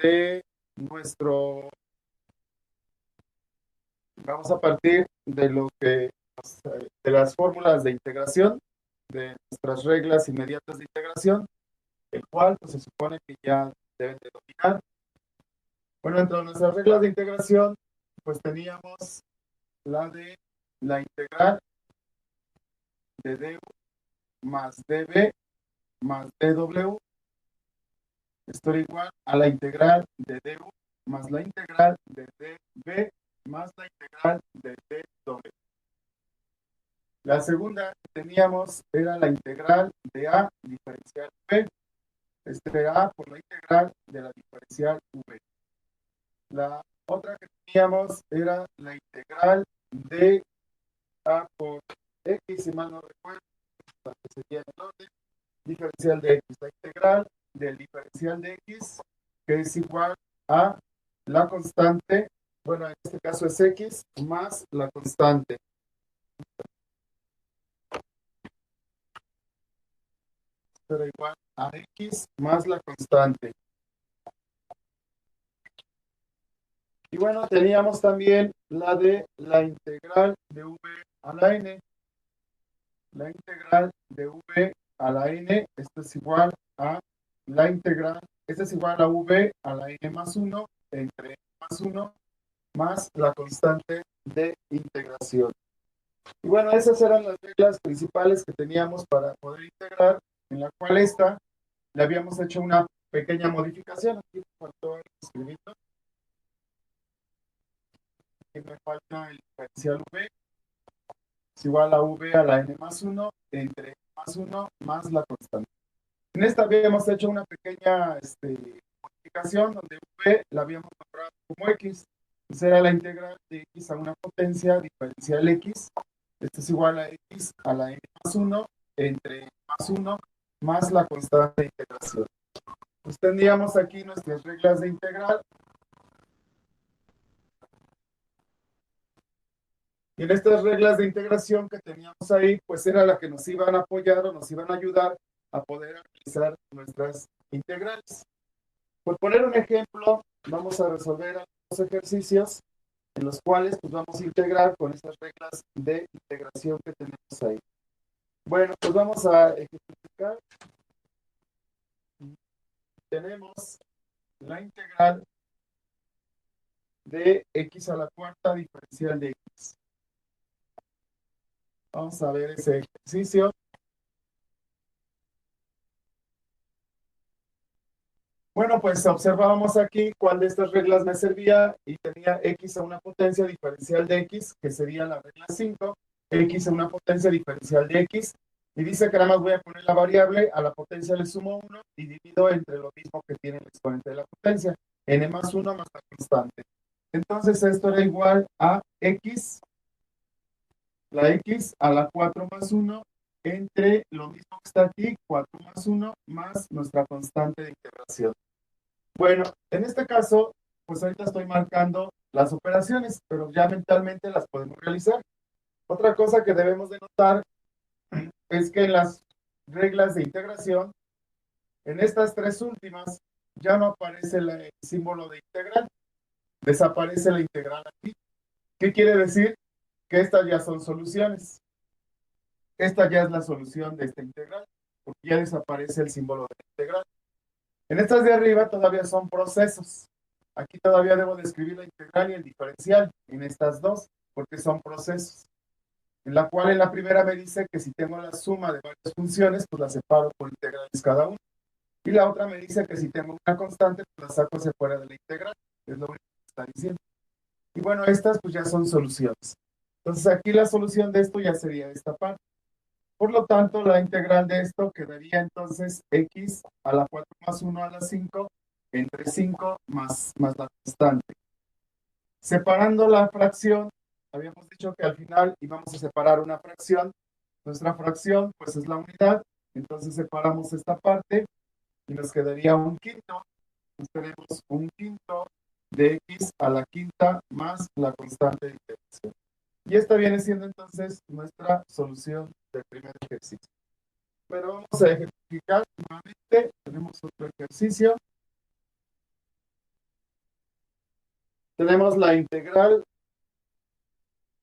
de nuestro, vamos a partir de lo que, de las fórmulas de integración, de nuestras reglas inmediatas de integración, el cual pues, se supone que ya deben de dominar. Bueno, entre nuestras reglas de integración, pues teníamos la de la integral de du más dv más dw. Esto era igual a la integral de du más la integral de dv más la integral de dw. La segunda que teníamos era la integral de a diferencial v. Este era a por la integral de la diferencial v. La otra que teníamos era la integral de a por x, si mal no recuerdo, que sería el orden diferencial de x. La integral del diferencial de x, que es igual a la constante, bueno, en este caso es x, más la constante. Será igual a x más la constante. Y bueno, teníamos también la de la integral de v a la n. La integral de v a la n, esto es igual a la integral, esto es igual a v a la n más 1 entre n más 1 más la constante de integración. Y bueno, esas eran las reglas principales que teníamos para poder integrar, en la cual esta le habíamos hecho una pequeña modificación. Aquí me faltó escribirlo. Aquí me falta el diferencial v es igual a v a la n más 1 entre n más 1 más la constante. En esta habíamos hecho una pequeña modificación donde v la habíamos nombrado como x. Entonces era la integral de x a una potencia diferencial x. Esto es igual a x a la n más 1 entre n más 1 más la constante de integración. Pues tendríamos aquí nuestras reglas de integral. Y en estas reglas de integración que teníamos ahí, pues era la que nos iban a apoyar o nos iban a ayudar a poder realizar nuestras integrales. Por poner un ejemplo, vamos a resolver algunos ejercicios en los cuales pues vamos a integrar con estas reglas de integración que tenemos ahí. Bueno, pues vamos a ejemplificar. Tenemos la integral de x a la cuarta diferencial de x. Vamos a ver ese ejercicio. Bueno, pues observábamos aquí cuál de estas reglas me servía y tenía x a una potencia diferencial de x, que sería la regla 5, x a una potencia diferencial de x, y dice que nada más voy a poner la variable, a la potencia le sumo 1 y divido entre lo mismo que tiene el exponente de la potencia, n más 1 más la constante. Entonces esto era igual a x, la x a la 4 más 1 entre lo mismo que está aquí, 4 más 1 más nuestra constante de integración. Bueno, en este caso, pues ahorita estoy marcando las operaciones, pero ya mentalmente las podemos realizar. Otra cosa que debemos de notar es que en las reglas de integración, en estas tres últimas, ya no aparece el símbolo de integral, desaparece la integral aquí. ¿Qué quiere decir? Que estas ya son soluciones. Esta ya es la solución de esta integral, porque ya desaparece el símbolo de la integral. En estas de arriba todavía son procesos. Aquí todavía debo de escribir la integral y el diferencial en estas dos, porque son procesos. En la cual en la primera me dice que si tengo la suma de varias funciones, pues la separo por integrales cada una. Y la otra me dice que si tengo una constante, pues la saco hacia fuera de la integral. Es lo único que está diciendo. Y bueno, estas pues ya son soluciones. Entonces aquí la solución de esto ya sería esta parte. Por lo tanto, la integral de esto quedaría entonces x a la 4 más 1 a la 5 entre 5 más la constante. Separando la fracción, habíamos dicho que al final íbamos a separar una fracción. Nuestra fracción pues es la unidad, entonces separamos esta parte y nos quedaría un quinto. Entonces tenemos un quinto de x a la quinta más la constante de integración. Y esta viene siendo entonces nuestra solución del primer ejercicio. Pero vamos a ejemplificar nuevamente. Tenemos otro ejercicio. tenemos la integral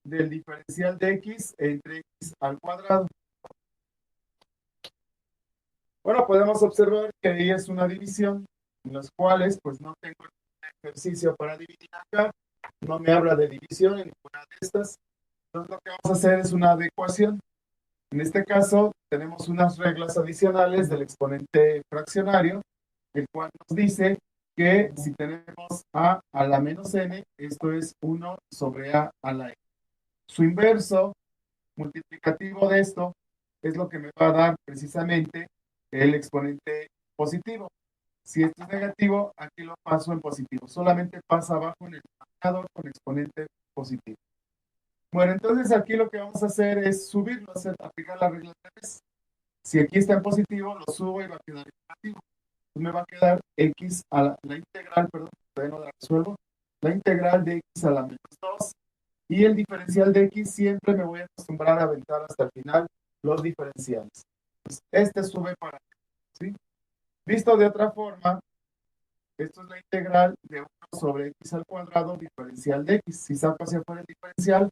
del diferencial de x entre x al cuadrado. Bueno, podemos observar que ahí es una división, en las cuales pues no tengo ejercicio para dividir acá, no me habla de división en ninguna de estas. Entonces lo que vamos a hacer es una adecuación. En este caso tenemos unas reglas adicionales del exponente fraccionario, el cual nos dice que si tenemos a la menos n, esto es 1 sobre a la n. Su inverso multiplicativo de esto es lo que me va a dar precisamente el exponente positivo. Si esto es negativo, aquí lo paso en positivo. Solamente pasa abajo en el denominador con exponente positivo. Bueno, entonces aquí lo que vamos a hacer es subirlo, aplicar la regla de 3. Si aquí está en positivo, lo subo y va a quedar en negativo. Entonces me va a quedar x a la integral, perdón, todavía no la resuelvo, la integral de x a la menos 2. Y el diferencial de x siempre me voy a acostumbrar a aventar hasta el final los diferenciales. Pues este sube para acá, ¿sí? Visto de otra forma, esto es la integral de 1 sobre x al cuadrado diferencial de x. Si saco hacia afuera el diferencial,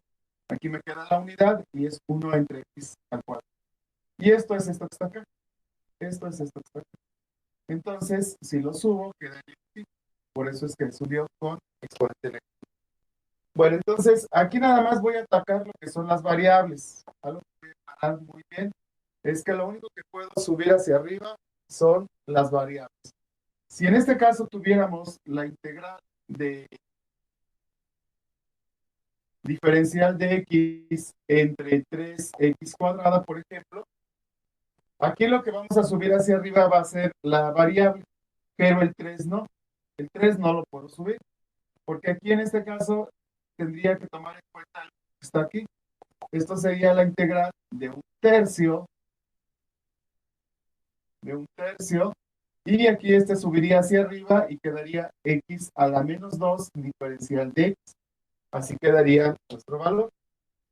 aquí me queda la unidad y es 1 entre x al cuadrado. Y esto es esto que está acá. Esto es esto que está acá. Entonces, si lo subo, queda en x. Por eso es que subió con exponente negativo. Bueno, entonces aquí nada más voy a atacar lo que son las variables. Algo que voy a aclarar muy bien es que lo único que puedo subir hacia arriba son las variables. Si en este caso tuviéramos la integral de diferencial de x entre 3x cuadrada, por ejemplo, aquí lo que vamos a subir hacia arriba va a ser la variable, pero el 3 no. El 3 no lo puedo subir, porque aquí en este caso tendría que tomar en cuenta lo que está aquí. Esto sería la integral de un tercio, y aquí este subiría hacia arriba y quedaría x a la menos 2 diferencial de x. Así quedaría nuestro valor.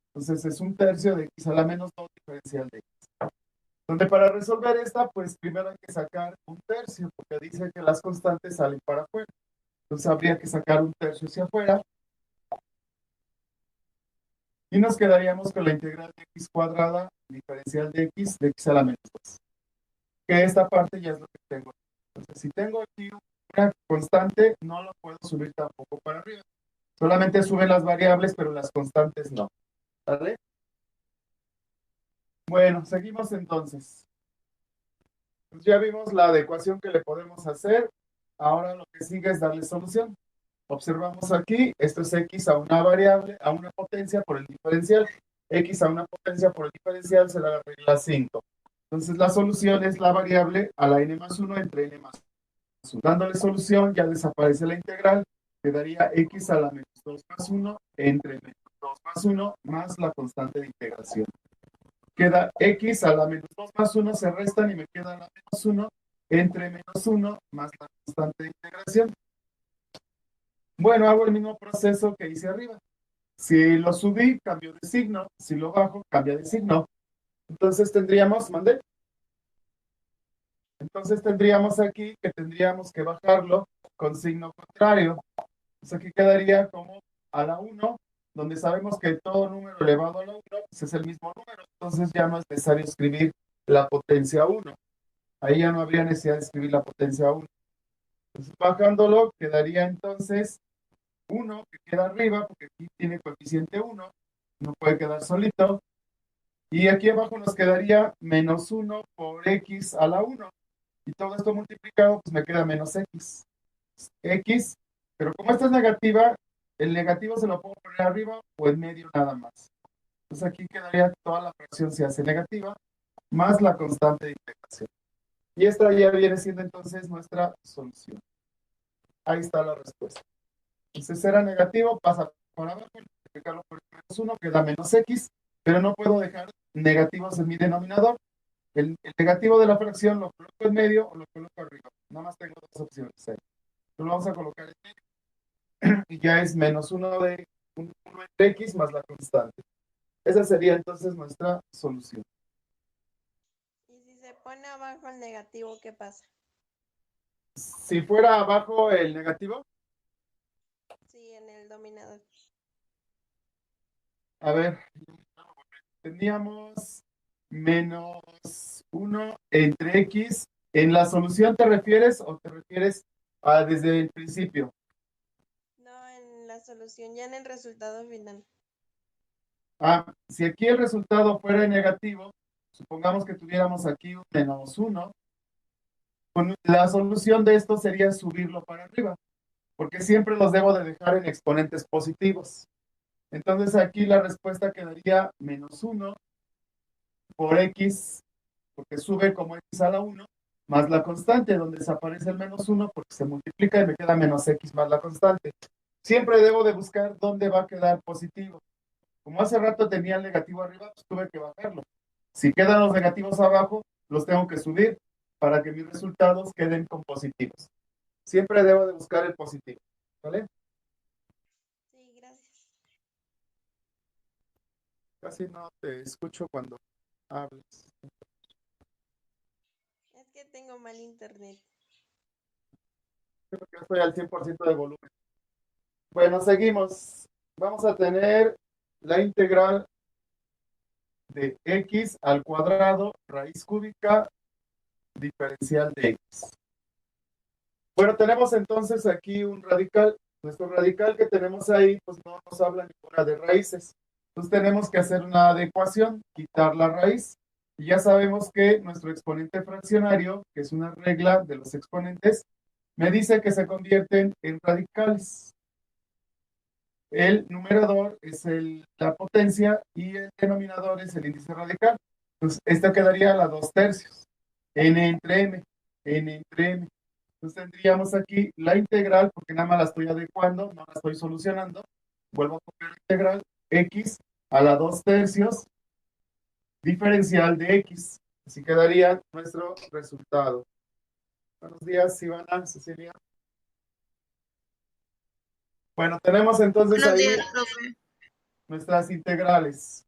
Entonces es un tercio de x a la menos 2 diferencial de x. Donde para resolver esta, pues primero hay que sacar un tercio, porque dice que las constantes salen para afuera. Entonces habría que sacar un tercio hacia afuera. Y nos quedaríamos con la integral de x cuadrada diferencial de x a la menos 2. Que esta parte ya es lo que tengo. Entonces, si tengo aquí una constante, no lo puedo subir tampoco para arriba. Solamente suben las variables, pero las constantes no. ¿Vale? Bueno, seguimos entonces. Pues ya vimos la adecuación que le podemos hacer. Ahora lo que sigue es darle solución. Observamos aquí, esto es x a una variable, a una potencia por el diferencial. X a una potencia por el diferencial será la regla 5. Entonces la solución es la variable a la n más 1 entre n más 1. Dándole solución ya desaparece la integral. Quedaría x a la menos 2 más 1 entre menos 2 más 1 más la constante de integración. Queda x a la menos 2 más 1, se restan y me queda la menos 1 entre menos 1 más la constante de integración. Bueno, hago el mismo proceso que hice arriba. Si lo subí, cambio de signo. Si lo bajo, cambia de signo. Entonces tendríamos, mandé. Entonces tendríamos aquí que tendríamos que bajarlo con signo contrario. Entonces aquí quedaría como a la 1, donde sabemos que todo número elevado a la 1 pues es el mismo número. Entonces ya no es necesario escribir la potencia 1. Ahí ya no habría necesidad de escribir la potencia 1. Entonces bajándolo quedaría entonces 1 que queda arriba, porque aquí tiene coeficiente 1, no puede quedar solito. Y aquí abajo nos quedaría menos 1 por x a la 1. Y todo esto multiplicado, pues me queda menos x. X, pero como esta es negativa, el negativo se lo puedo poner arriba o en medio nada más. Entonces aquí quedaría toda la fracción se hace negativa, más la constante de integración. Y esta ya viene siendo entonces nuestra solución. Ahí está la respuesta. Entonces era negativo, pasa por abajo, multiplicarlo por menos 1, queda menos x, pero no puedo dejar negativos en mi denominador. El negativo de la fracción lo coloco en medio o lo coloco arriba. Nada más tengo dos opciones ahí. Lo vamos a colocar en medio y ya es menos 1 de 1 entre x más la constante. Esa sería entonces nuestra solución. Y si se pone abajo el negativo, ¿qué pasa? Si fuera abajo el negativo, Sí, en el dominador. A ver, teníamos menos 1 entre X. ¿En la solución te refieres o te refieres a desde el principio? No, en la solución, ya en el resultado final. Si aquí el resultado fuera negativo, supongamos que tuviéramos aquí un menos 1, la solución de esto sería subirlo para arriba, porque siempre los debo de dejar en exponentes positivos. Entonces aquí la respuesta quedaría menos 1 por X, porque sube como X a la 1, más la constante, donde desaparece el menos 1 porque se multiplica y me queda menos X más la constante. Siempre debo de buscar dónde va a quedar positivo. Como hace rato tenía el negativo arriba, pues tuve que bajarlo. Si quedan los negativos abajo, los tengo que subir para que mis resultados queden con positivos. Siempre debo de buscar el positivo, ¿vale? Sí, gracias. Casi no te escucho cuando hablas. Es que tengo mal internet. Creo que estoy al 100% de volumen. Bueno, seguimos. Vamos a tener la integral de x al cuadrado, raíz cúbica, diferencial de x. Bueno, tenemos entonces aquí un radical. Nuestro radical que tenemos ahí, pues no nos habla ninguna de raíces. Entonces tenemos que hacer una adecuación, quitar la raíz. Y ya sabemos que nuestro exponente fraccionario, que es una regla de los exponentes, me dice que se convierten en radicales. El numerador es la potencia y el denominador es el índice radical. Entonces, esta quedaría a la 2/3. N entre M. N entre M. Entonces tendríamos aquí la integral, porque nada más la estoy adecuando, no la estoy solucionando. Vuelvo a poner la integral, x a la 2/3 diferencial de x. Así quedaría nuestro resultado. Buenos días, Ivana, Cecilia. Bueno, tenemos entonces Buenos ahí días, profe. nuestras integrales.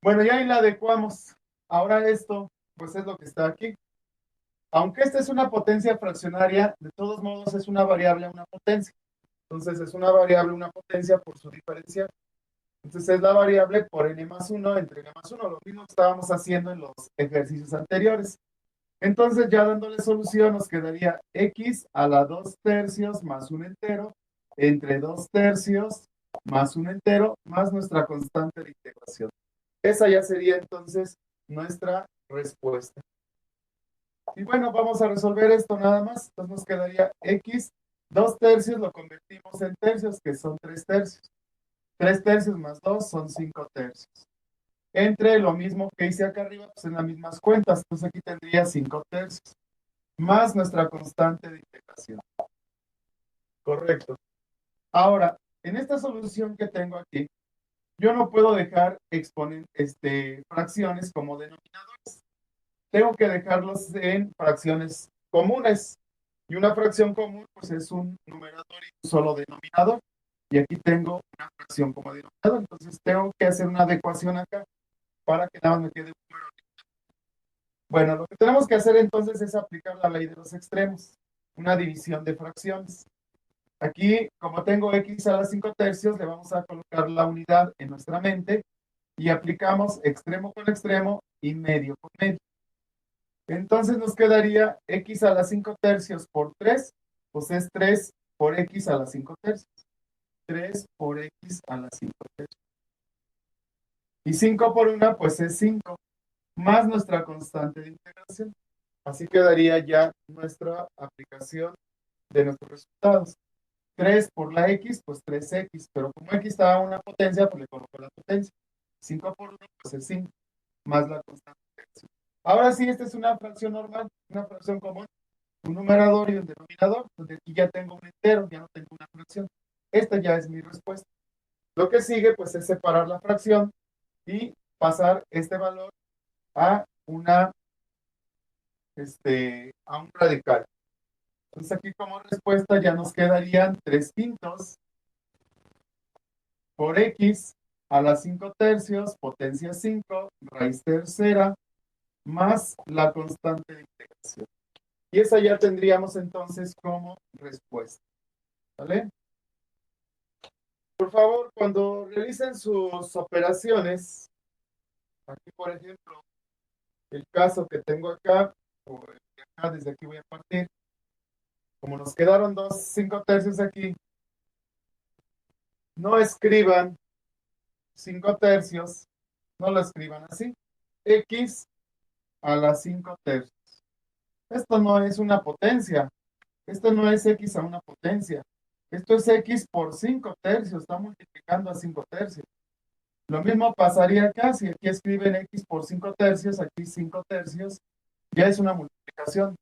Bueno, ya ahí la adecuamos. Ahora esto, pues es lo que está aquí. Aunque esta es una potencia fraccionaria, de todos modos es una variable, una potencia. Entonces es una variable, una potencia por su diferencial. Entonces es la variable por n más 1 entre n más 1, lo mismo que estábamos haciendo en los ejercicios anteriores. Entonces ya dándole solución nos quedaría x a la 2/3 más un entero entre 2/3 más un entero más nuestra constante de integración. Esa ya sería entonces nuestra respuesta. Y bueno, vamos a resolver esto nada más. Entonces nos quedaría x, 2/3 lo convertimos en tercios, que son 3/3. 3/3 más 2 son 5/3. Entre lo mismo que hice acá arriba, pues en las mismas cuentas. Entonces aquí tendría 5/3 más nuestra constante de integración. Correcto. Ahora, en esta solución que tengo aquí, yo no puedo dejar fracciones como denominadores. Tengo que dejarlos en fracciones comunes. Y una fracción común, pues es un numerador y un solo denominador. Y aquí tengo una fracción como denominador. Entonces tengo que hacer una adecuación acá para que nada más me quede un número. Bueno, lo que tenemos que hacer entonces es aplicar la ley de los extremos. Una división de fracciones. Aquí, como tengo x a la 5/3, le vamos a colocar la unidad en nuestra mente y aplicamos extremo con extremo y medio con medio. Entonces nos quedaría x a la 5/3 por 3, pues es 3 por x a la 5/3. 3 por x a la 5/3. Y 5 por 1, pues es 5, más nuestra constante de integración. Así quedaría ya nuestra aplicación de nuestros resultados. 3 por la x, pues 3x, pero como x estaba una potencia, pues le coloco la potencia. 5 por 1, pues es 5, más la constante de integración. Ahora sí, esta es una fracción normal, una fracción común, un numerador y un denominador, donde aquí ya tengo un entero, ya no tengo una fracción. Esta ya es mi respuesta. Lo que sigue, pues, es separar la fracción y pasar este valor a a un radical. Entonces aquí como respuesta ya nos quedarían 3/5 por x a la 5/3, potencia 5, raíz tercera, más la constante de integración. Y esa ya tendríamos entonces como respuesta. ¿Vale? cuando realicen sus operaciones, aquí por ejemplo, el caso que tengo acá, o el de acá, desde aquí voy a partir, como nos quedaron 5 tercios aquí, no escriban 5 tercios, no lo escriban así, x a la 5 tercios. Esto no es una potencia, esto no es x a una potencia, esto es x por 5 tercios, está multiplicando a 5 tercios. Lo mismo pasaría acá, si aquí escriben x por 5 tercios, aquí 5 tercios, ya es una multiplicación.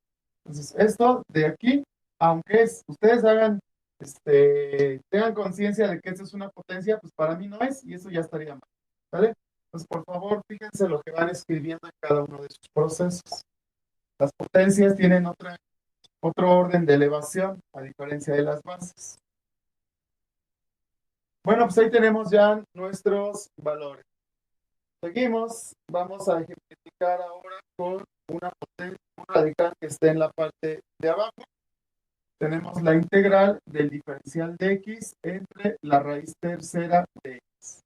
Entonces, esto de aquí, aunque ustedes tengan conciencia de que esto es una potencia, pues para mí no es, y eso ya estaría mal, ¿vale? Entonces, por favor, fíjense lo que van escribiendo en cada uno de sus procesos. Las potencias tienen otro orden de elevación, a diferencia de las bases. Bueno, pues ahí tenemos ya nuestros valores. Seguimos, vamos a ejemplificar ahora con una potencia, un radical que esté en la parte de abajo. Tenemos la integral del diferencial de x entre la raíz tercera de x.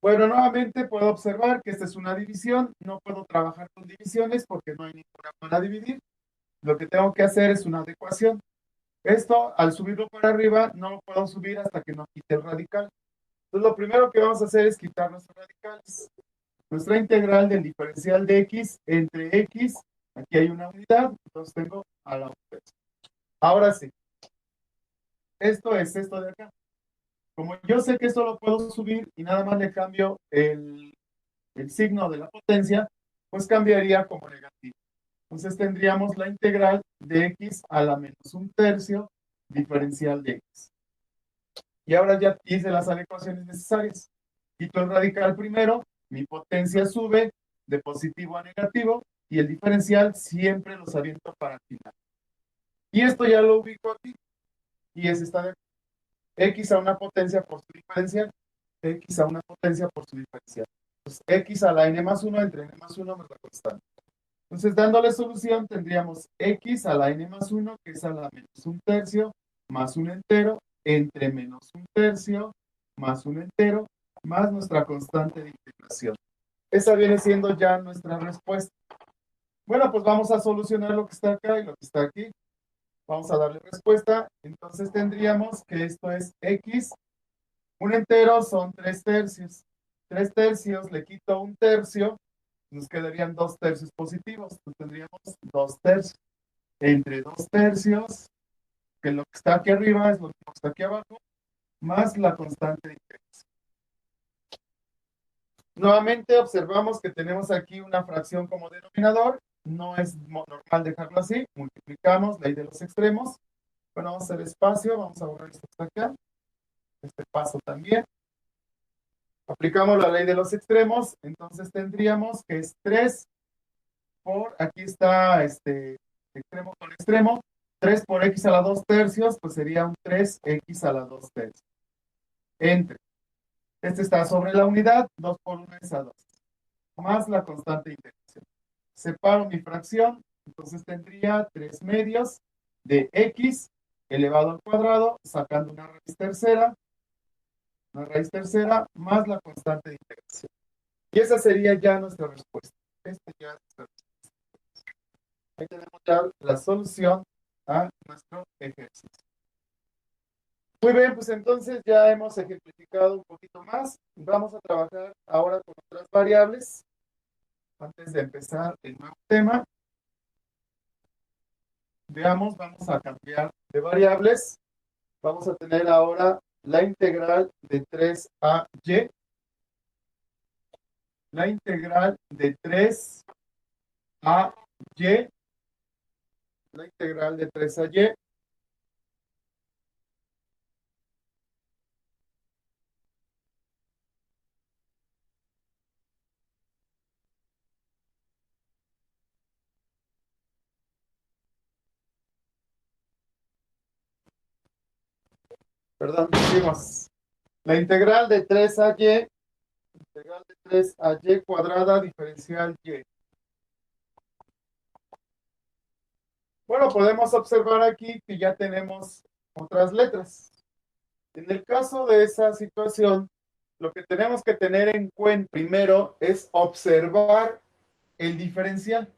Bueno, nuevamente puedo observar que esta es una división. No puedo trabajar con divisiones porque no hay ninguna para dividir. Lo que tengo que hacer es una adecuación. Esto, al subirlo para arriba, no lo puedo subir hasta que no quite el radical. Entonces, lo primero que vamos a hacer es quitar nuestros radicales. Nuestra integral del diferencial de x entre x, aquí hay una unidad, entonces tengo a la unidad. Ahora sí, esto es esto de acá. Como yo sé que esto lo puedo subir y nada más le cambio el signo de la potencia, pues cambiaría como negativo. Entonces tendríamos la integral de x a la menos 1 tercio diferencial de x. Y ahora ya hice las adecuaciones necesarias. Quito el radical primero, mi potencia sube de positivo a negativo y el diferencial siempre los aviento para el final. Y esto ya lo ubico aquí. Y es esta de x a una potencia por su diferencial. X a una potencia por su diferencial. Entonces, x a la n más 1 entre n más 1 me la constante. Entonces, dándole solución, tendríamos x a la n más 1, que es a la menos 1 tercio, más un entero, entre menos 1 tercio, más un entero, más nuestra constante de integración. Esa viene siendo ya nuestra respuesta. Bueno, pues vamos a solucionar lo que está acá y lo que está aquí. Vamos a darle respuesta. Entonces tendríamos que esto es x. Un entero son 3 tercios. 3 tercios le quito 1 tercio, nos quedarían 2 tercios positivos. Entonces tendríamos 2 tercios. Entre 2 tercios, que lo que está aquí arriba es lo que está aquí abajo, más la constante de integración. Nuevamente observamos que tenemos aquí una fracción como denominador. No es normal dejarlo así. Multiplicamos, ley de los extremos. Bueno, vamos a hacer espacio. Vamos a borrar esto hasta acá. Este paso también. Aplicamos la ley de los extremos. Entonces tendríamos que es 3 por, aquí está extremo con extremo. 3 por x a la 2 tercios, pues sería un 3x a la 2 tercios. Entre. Este está sobre la unidad. 2 por 1 es a 2. Más la constante de integración. Separo mi fracción, entonces tendría 3 medios de x elevado al cuadrado, sacando una raíz tercera más la constante de integración. Y esa sería ya nuestra respuesta. Ya es nuestra respuesta. Ahí tenemos ya la solución a nuestro ejercicio. Muy bien, pues entonces ya hemos ejemplificado un poquito más. Vamos a trabajar ahora con otras variables. Antes de empezar el nuevo tema, veamos, vamos a cambiar de variables. Vamos a tener ahora la integral de 3a y. La integral de 3a y. La integral de 3a y. Perdón, decimos. La integral de 3a y. Integral de 3a y cuadrada diferencial y. Bueno, podemos observar aquí que ya tenemos otras letras. En el caso de esa situación, lo que tenemos que tener en cuenta primero es observar el diferencial.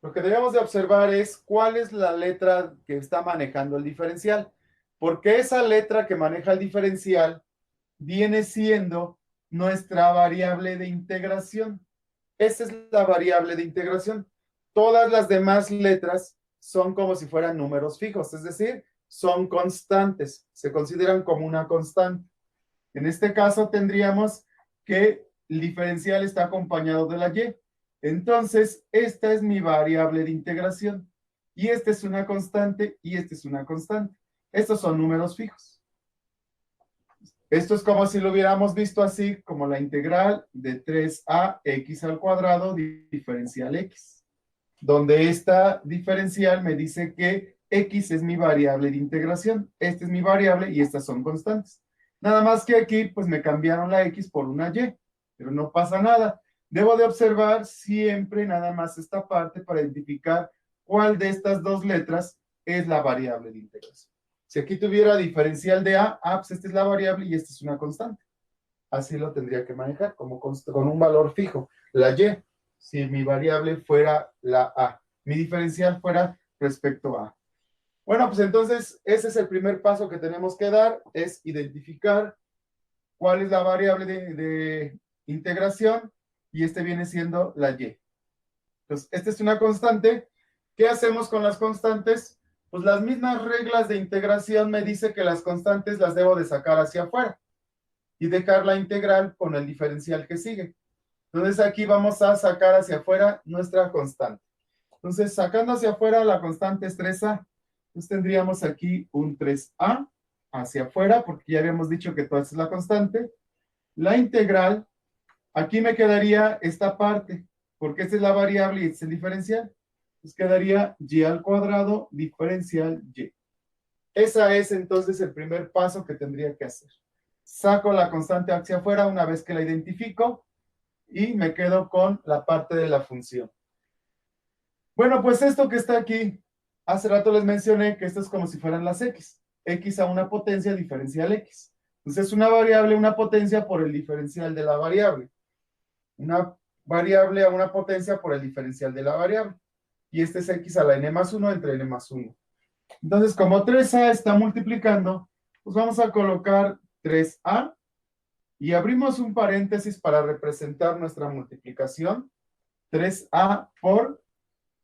Lo que debemos de observar es cuál es la letra que está manejando el diferencial, porque esa letra que maneja el diferencial viene siendo nuestra variable de integración. Esa es la variable de integración. Todas las demás letras son como si fueran números fijos, es decir, son constantes, se consideran como una constante. En este caso tendríamos que el diferencial está acompañado de la y. Entonces, esta es mi variable de integración. Y esta es una constante y esta es una constante. Estos son números fijos. Esto es como si lo hubiéramos visto así, como la integral de 3a x al cuadrado diferencial x, donde esta diferencial me dice que x es mi variable de integración. Esta es mi variable y estas son constantes. Nada más que aquí, pues me cambiaron la x por una y, pero no pasa nada. Debo de observar siempre nada más esta parte para identificar cuál de estas dos letras es la variable de integración. Si aquí tuviera diferencial de a, pues esta es la variable y esta es una constante. Así lo tendría que manejar, como con un valor fijo. La y, si mi variable fuera la a, mi diferencial fuera respecto a. Bueno, pues entonces ese es el primer paso que tenemos que dar, es identificar cuál es la variable de integración y este viene siendo la y. Entonces, esta es una constante. ¿Qué hacemos con las constantes? Pues las mismas reglas de integración me dice que las constantes las debo de sacar hacia afuera y dejar la integral con el diferencial que sigue. Entonces aquí vamos a sacar hacia afuera nuestra constante. Entonces, sacando hacia afuera la constante es 3a. Entonces tendríamos aquí un 3a hacia afuera, porque ya habíamos dicho que toda esta es la constante. La integral, aquí me quedaría esta parte, porque esta es la variable y este es el diferencial. Entonces quedaría y al cuadrado diferencial y. Ese es entonces el primer paso que tendría que hacer. Saco la constante hacia afuera una vez que la identifico y me quedo con la parte de la función. Bueno, pues esto que está aquí, hace rato les mencioné que esto es como si fueran las x. X a una potencia diferencial x. Entonces es una variable, una potencia por el diferencial de la variable. Una variable a una potencia por el diferencial de la variable. Y este es x a la n más 1 entre n más 1. Entonces, como 3a está multiplicando, pues vamos a colocar 3a y abrimos un paréntesis para representar nuestra multiplicación. 3a por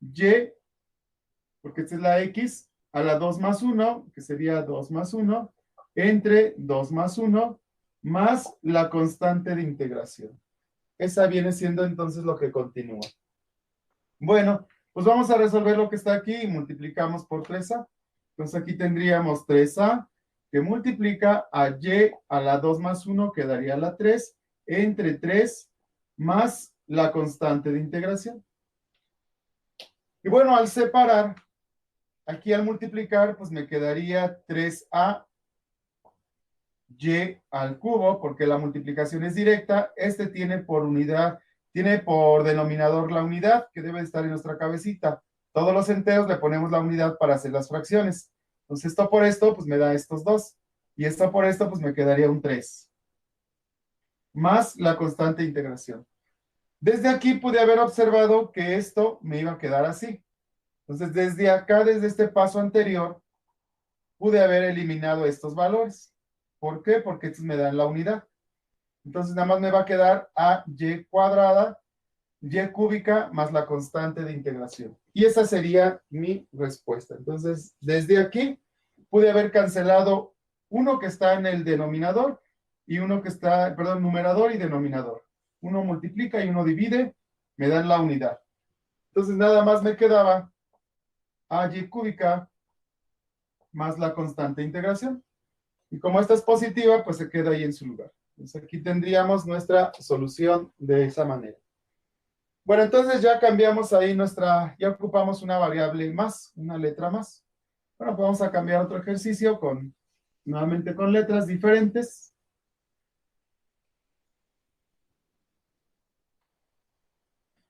y, porque esta es la x, a la 2 más 1, que sería 2 más 1, entre 2 más 1, más la constante de integración. Esa viene siendo entonces lo que continúa. Bueno, pues vamos a resolver lo que está aquí y multiplicamos por 3a. Entonces aquí tendríamos 3a que multiplica a y a la 2 más 1, que daría la 3, entre 3 más la constante de integración. Y bueno, al separar, aquí al multiplicar, pues me quedaría 3a y al cubo, porque la multiplicación es directa. Este tiene por unidad, tiene por denominador la unidad, que debe estar en nuestra cabecita. Todos los enteros le ponemos la unidad para hacer las fracciones. Entonces, esto por esto, pues me da estos dos. Y esto por esto, pues me quedaría un 3. Más la constante de integración. Desde aquí pude haber observado que esto me iba a quedar así. Entonces, desde acá, desde este paso anterior, pude haber eliminado estos valores. ¿Por qué? Porque estos me dan la unidad. Entonces, nada más me va a quedar a y cuadrada, y cúbica, más la constante de integración. Y esa sería mi respuesta. Entonces, desde aquí, pude haber cancelado uno que está en el denominador y uno que está, perdón, numerador y denominador. Uno multiplica y uno divide, me dan la unidad. Entonces, nada más me quedaba a y cúbica más la constante de integración. Y como esta es positiva, pues se queda ahí en su lugar. Entonces aquí tendríamos nuestra solución de esa manera. Bueno, entonces ya cambiamos ahí ya ocupamos una variable más, una letra más. Bueno, pues vamos a cambiar otro ejercicio nuevamente con letras diferentes.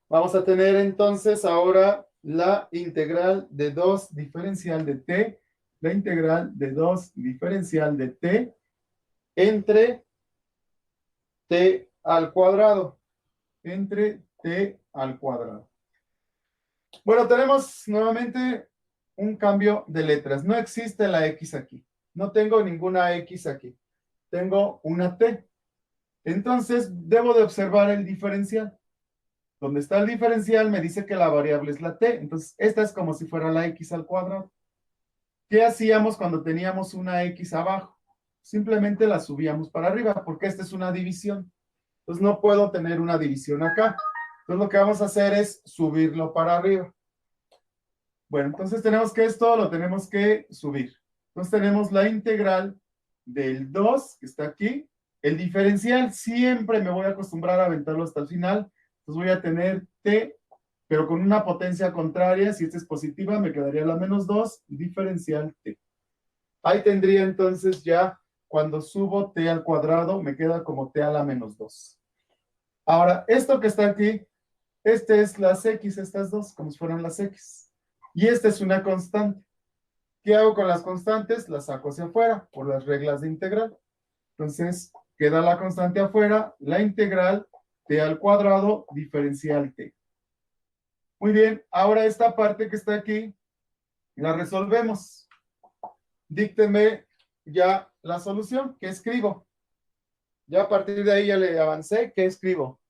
Vamos a tener entonces ahora la integral de 2 diferencial de t La integral de 2 diferencial de t entre t al cuadrado. Entre t al cuadrado. Bueno, tenemos nuevamente un cambio de letras. No existe la x aquí. No tengo ninguna x aquí. Tengo una t. Entonces, debo de observar el diferencial. Donde está el diferencial me dice que la variable es la t. Entonces, esta es como si fuera la x al cuadrado. ¿Qué hacíamos cuando teníamos una x abajo? Simplemente la subíamos para arriba, porque esta es una división. Entonces, no puedo tener una división acá. Entonces, lo que vamos a hacer es subirlo para arriba. Bueno, entonces tenemos que esto lo tenemos que subir. Entonces, tenemos la integral del 2, que está aquí. El diferencial siempre me voy a acostumbrar a aventarlo hasta el final. Entonces voy a tener t, pero con una potencia contraria. Si esta es positiva, me quedaría la menos 2, diferencial t. Ahí tendría entonces ya, cuando subo t al cuadrado, me queda como t a la menos 2. Ahora, esto que está aquí, este es las x, estas dos, como si fueran las x. Y esta es una constante. ¿Qué hago con las constantes? Las saco hacia afuera, por las reglas de integral. Entonces, queda la constante afuera, la integral t al cuadrado diferencial t. Muy bien, ahora esta parte que está aquí, la resolvemos. Dícteme ya la solución. ¿Qué escribo? Ya a partir de ahí ya le avancé. ¿Qué escribo?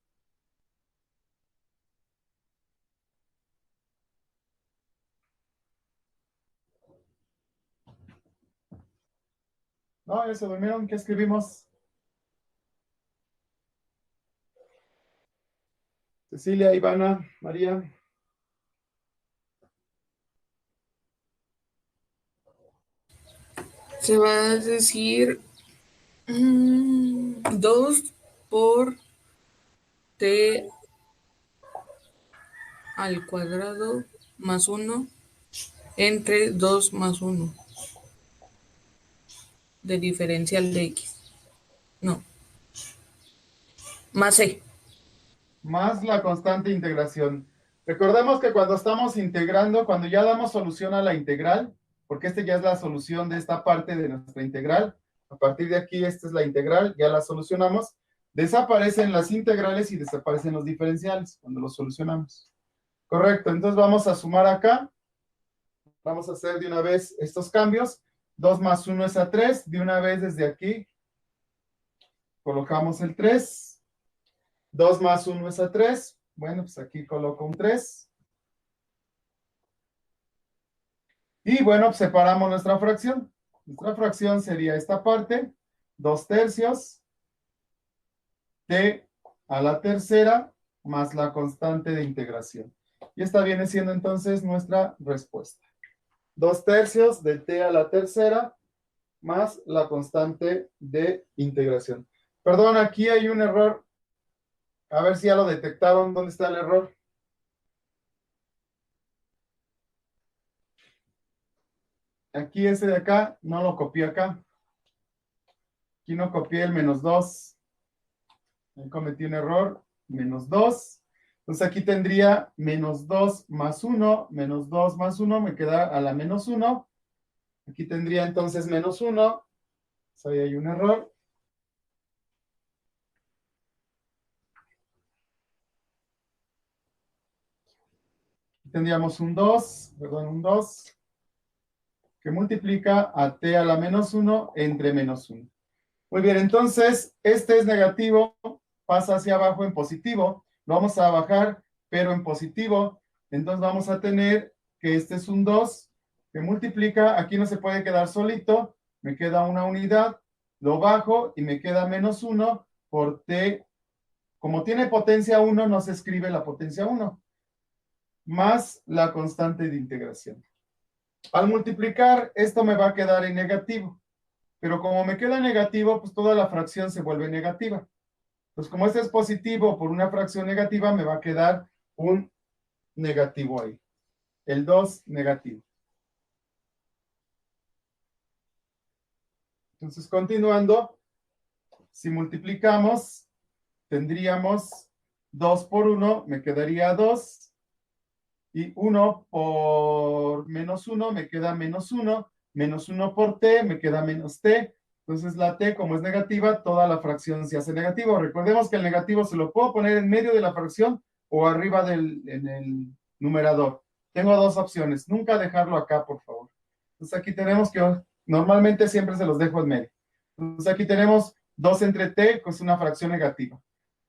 No, ya se durmieron. ¿Qué escribimos? Cecilia, Ivana, María. Se va a decir 2 por t al cuadrado más 1 entre 2 más 1 de diferencial de x. No. Más c. Más la constante de integración. Recordemos que cuando estamos integrando, cuando ya damos solución a la integral, porque esta ya es la solución de esta parte de nuestra integral, a partir de aquí esta es la integral, ya la solucionamos, desaparecen las integrales y desaparecen los diferenciales cuando los solucionamos. Correcto, entonces vamos a sumar acá, vamos a hacer de una vez estos cambios, 2 más 1 es a 3, de una vez desde aquí colocamos el 3, 2 más 1 es a 3, bueno, pues aquí coloco un 3. Y bueno, pues separamos nuestra fracción. Nuestra fracción sería esta parte, 2 tercios, t a la tercera, más la constante de integración. Y esta viene siendo entonces nuestra respuesta. 2 tercios de t a la tercera, más la constante de integración. Perdón, aquí hay un error. A ver si ya lo detectaron. ¿Dónde está el error? Aquí ese de acá, no lo copié acá. Aquí no copié el menos 2. Ahí cometí un error. Menos 2. Entonces aquí tendría menos 2 más 1. Menos 2 más 1 me queda a la menos 1. Aquí tendría entonces menos 1. Pues ahí hay un error. Aquí tendríamos un 2. Perdón, un 2. Que multiplica a t a la menos 1 entre menos 1. Muy bien, entonces este es negativo, pasa hacia abajo en positivo, lo vamos a bajar, pero en positivo, entonces vamos a tener que este es un 2, que multiplica, aquí no se puede quedar solito, me queda una unidad, lo bajo y me queda menos 1 por t, como tiene potencia 1, no se escribe la potencia 1, más la constante de integración. Al multiplicar, esto me va a quedar en negativo. Pero como me queda negativo, pues toda la fracción se vuelve negativa. Entonces, como este es positivo por una fracción negativa, me va a quedar un negativo ahí. El 2 negativo. Entonces, continuando, si multiplicamos, tendríamos 2 por 1, me quedaría 2. Y 1 por menos 1, me queda menos 1. Menos 1 por t, me queda menos t. Entonces la t, como es negativa, toda la fracción se hace negativa. Recordemos que el negativo se lo puedo poner en medio de la fracción o arriba en el numerador. Tengo dos opciones. Nunca dejarlo acá, por favor. Entonces aquí tenemos que, normalmente siempre se los dejo en medio. Entonces aquí tenemos 2 entre t, que es una fracción negativa,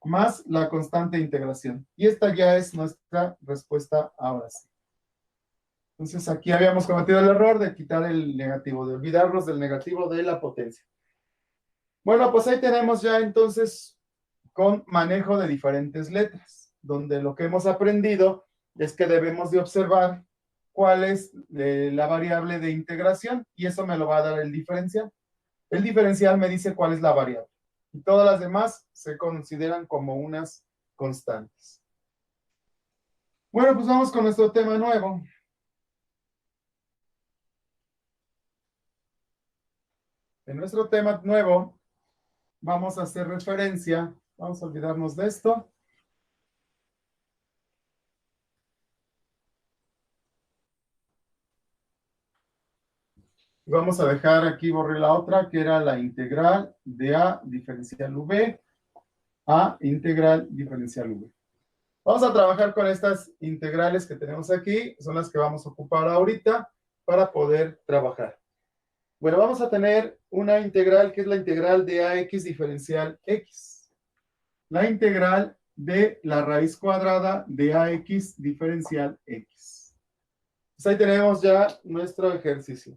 más la constante de integración. Y esta ya es nuestra respuesta ahora sí. Entonces aquí habíamos cometido el error de quitar el negativo, de olvidarnos del negativo de la potencia. Bueno, pues ahí tenemos ya entonces con manejo de diferentes letras, donde lo que hemos aprendido es que debemos de observar cuál es la variable de integración, y eso me lo va a dar el diferencial. El diferencial me dice cuál es la variable, y todas las demás se consideran como unas constantes. Bueno, pues vamos con nuestro tema nuevo. En nuestro tema nuevo vamos a hacer referencia, vamos a olvidarnos de esto. Vamos a dejar aquí, borré la otra, que era la integral de A diferencial V a integral diferencial V. Vamos a trabajar con estas integrales que tenemos aquí, son las que vamos a ocupar ahorita para poder trabajar. Bueno, vamos a tener una integral que es la integral de AX diferencial X. La integral de la raíz cuadrada de AX diferencial X. Pues ahí tenemos ya nuestro ejercicio.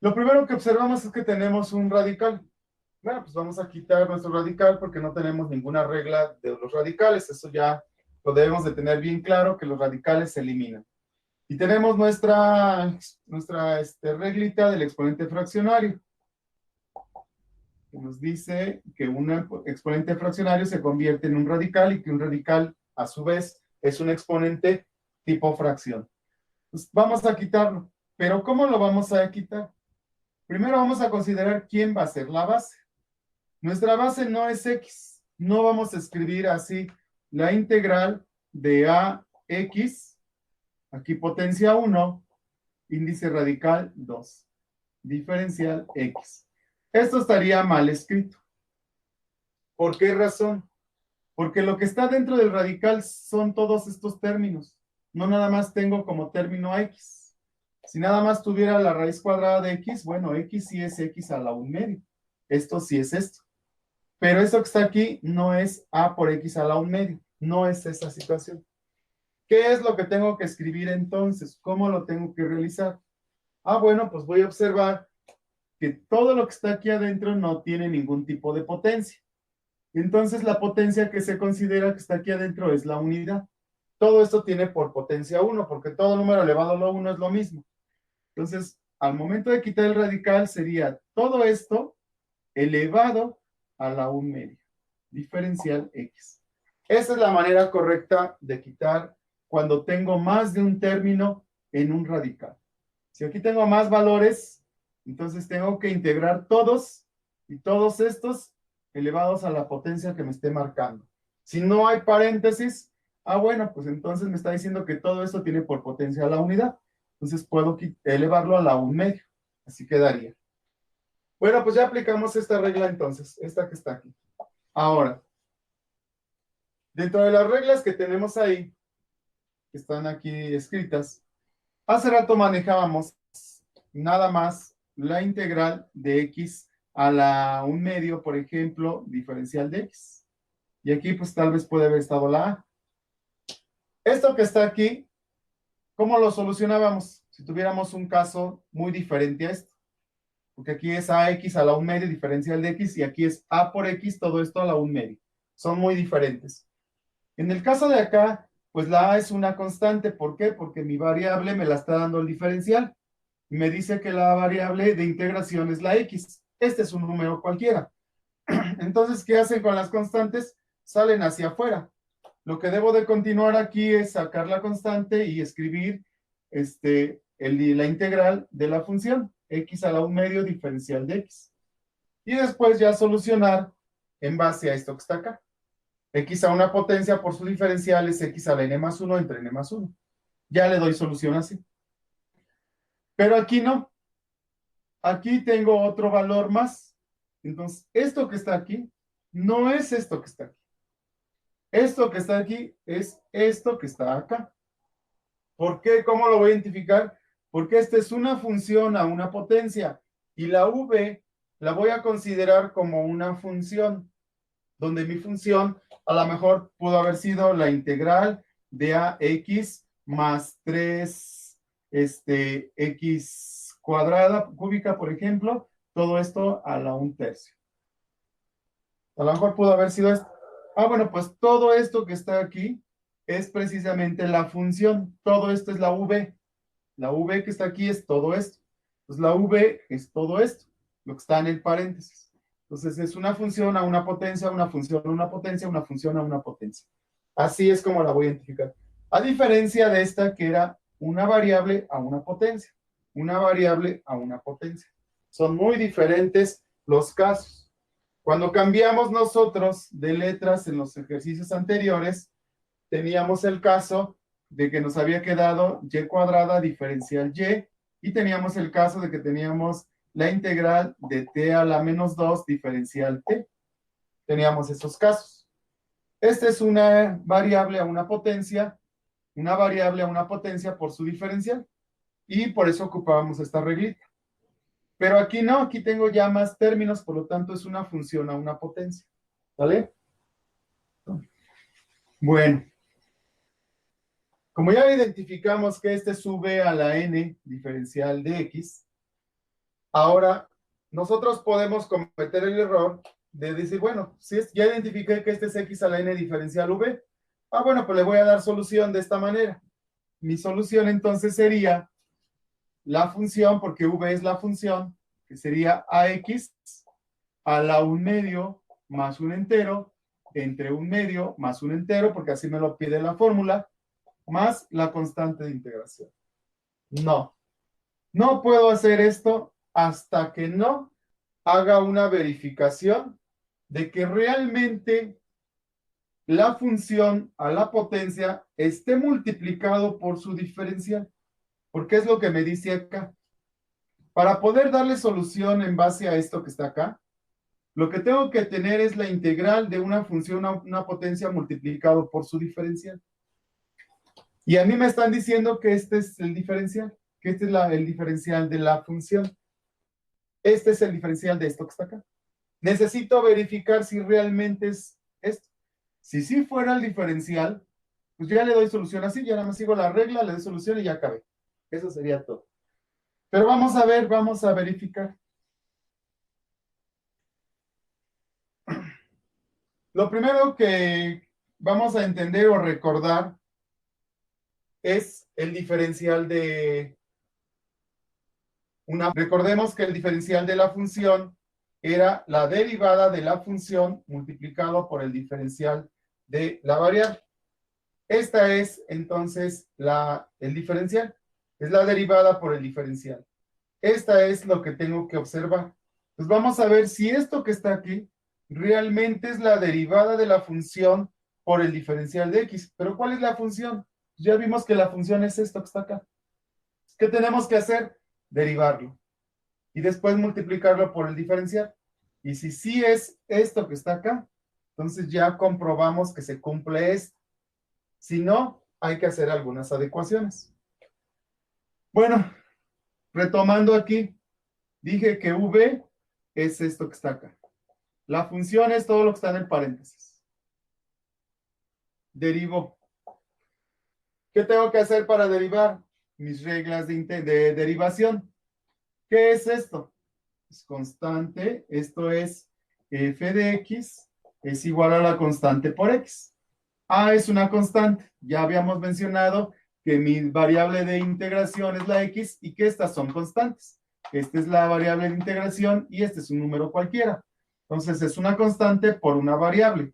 Lo primero que observamos es que tenemos un radical. Bueno, pues vamos a quitar nuestro radical porque no tenemos ninguna regla de los radicales. Eso ya lo debemos de tener bien claro, que los radicales se eliminan. Y tenemos nuestra reglita del exponente fraccionario, que nos dice que un exponente fraccionario se convierte en un radical y que un radical, a su vez, es un exponente tipo fracción. Pues vamos a quitarlo. Pero ¿cómo lo vamos a quitar? Primero vamos a considerar quién va a ser la base. Nuestra base no es X. No vamos a escribir así la integral de AX, aquí potencia 1, índice radical 2, diferencial X. Esto estaría mal escrito. ¿Por qué razón? Porque lo que está dentro del radical son todos estos términos. No nada más tengo como término a X. Si nada más tuviera la raíz cuadrada de X, bueno, X sí es X a la 1/2. Esto sí es esto. Pero esto que está aquí no es A por X a la 1/2. No es esa situación. ¿Qué es lo que tengo que escribir entonces? ¿Cómo lo tengo que realizar? Bueno, pues voy a observar que todo lo que está aquí adentro no tiene ningún tipo de potencia. Entonces la potencia que se considera que está aquí adentro es la unidad. Todo esto tiene por potencia 1, porque todo número elevado a la 1 es lo mismo. Entonces, al momento de quitar el radical sería todo esto elevado a la 1/2, diferencial X. Esa es la manera correcta de quitar cuando tengo más de un término en un radical. Si aquí tengo más valores, entonces tengo que integrar todos y todos estos elevados a la potencia que me esté marcando. Si no hay paréntesis, bueno, pues entonces me está diciendo que todo esto tiene por potencia la unidad. Entonces puedo elevarlo a la 1/2. Así quedaría. Bueno, pues ya aplicamos esta regla entonces, esta que está aquí. Ahora, dentro de las reglas que tenemos ahí, que están aquí escritas, hace rato manejábamos nada más la integral de X a la 1/2, por ejemplo, diferencial de X. Y aquí pues tal vez puede haber estado la A. Esto que está aquí, ¿cómo lo solucionábamos? Si tuviéramos un caso muy diferente a esto. Porque aquí es AX a la 1/2 diferencial de X y aquí es A por X, todo esto a la 1/2. Son muy diferentes. En el caso de acá, pues la A es una constante. ¿Por qué? Porque mi variable me la está dando el diferencial. Y me dice que la variable de integración es la X. Este es un número cualquiera. Entonces, ¿qué hacen con las constantes? Salen hacia afuera. Lo que debo de continuar aquí es sacar la constante y escribir la integral de la función X a la 1/2 diferencial de X. Y después ya solucionar en base a esto que está acá. X a una potencia por su diferencial es X a la n más 1 entre n más 1. Ya le doy solución así. Pero aquí no. Aquí tengo otro valor más. Entonces, esto que está aquí no es esto que está aquí. Esto que está aquí es esto que está acá. ¿Por qué? ¿Cómo lo voy a identificar? Porque esta es una función a una potencia y la v la voy a considerar como una función, donde mi función a lo mejor pudo haber sido la integral de ax más 3 x cuadrada cúbica, por ejemplo, todo esto a la 1/3. A lo mejor pudo haber sido esto. Ah, bueno, pues todo esto que está aquí es precisamente la función. Todo esto es la v. La v que está aquí es todo esto. Entonces la v es todo esto, lo que está en el paréntesis. Entonces es una función a una potencia, una función a una potencia, una función a una potencia. Así es como la voy a identificar. A diferencia de esta que era una variable a una potencia. Una variable a una potencia. Son muy diferentes los casos. Cuando cambiamos nosotros de letras en los ejercicios anteriores, teníamos el caso de que nos había quedado y cuadrada diferencial y teníamos el caso de que teníamos la integral de t a la menos 2 diferencial t. Teníamos esos casos. Esta es una variable a una potencia por su diferencial, y por eso ocupábamos esta reglita. Pero aquí no, aquí tengo ya más términos, por lo tanto es una función a una potencia. ¿Vale? Bueno. Como ya identificamos que este sube a la n diferencial de x, ahora nosotros podemos cometer el error de decir, bueno, si ya identifiqué que este es x a la n diferencial v, bueno, pues le voy a dar solución de esta manera. Mi solución entonces sería la función, porque v es la función, que sería ax a la 1/2 más un entero, entre 1/2 más un entero, porque así me lo pide la fórmula, más la constante de integración. No puedo hacer esto hasta que no haga una verificación de que realmente la función a la potencia esté multiplicado por su diferencial. Porque es lo que me dice acá. Para poder darle solución en base a esto que está acá, lo que tengo que tener es la integral de una función a una potencia multiplicado por su diferencial. Y a mí me están diciendo que este es el diferencial, que este es el diferencial de la función. Este es el diferencial de esto que está acá. Necesito verificar si realmente es esto. Si sí fuera el diferencial, pues ya le doy solución así, ya nada más sigo la regla, le doy solución y ya acabé. Eso sería todo. Pero vamos a ver, vamos a verificar. Lo primero que vamos a entender o recordar es el diferencial de recordemos que el diferencial de la función era la derivada de la función multiplicado por el diferencial de la variable. Esta es entonces el diferencial, es la derivada por el diferencial. Esta es lo que tengo que observar. Pues vamos a ver si esto que está aquí realmente es la derivada de la función por el diferencial de x. ¿Pero cuál es la función? Ya vimos que la función es esto que está acá. ¿Qué tenemos que hacer? Derivarlo. Y después multiplicarlo por el diferencial. Y si sí es esto que está acá, entonces ya comprobamos que se cumple esto. Si no, hay que hacer algunas adecuaciones. Bueno, retomando aquí, dije que v es esto que está acá. La función es todo lo que está en el paréntesis. Derivo. ¿Qué tengo que hacer para derivar? Mis reglas de derivación. ¿Qué es esto? Es constante. Esto es f de x es igual a la constante por x. A es una constante. Ya habíamos mencionado que mi variable de integración es la x y que estas son constantes. Esta es la variable de integración y este es un número cualquiera. Entonces es una constante por una variable.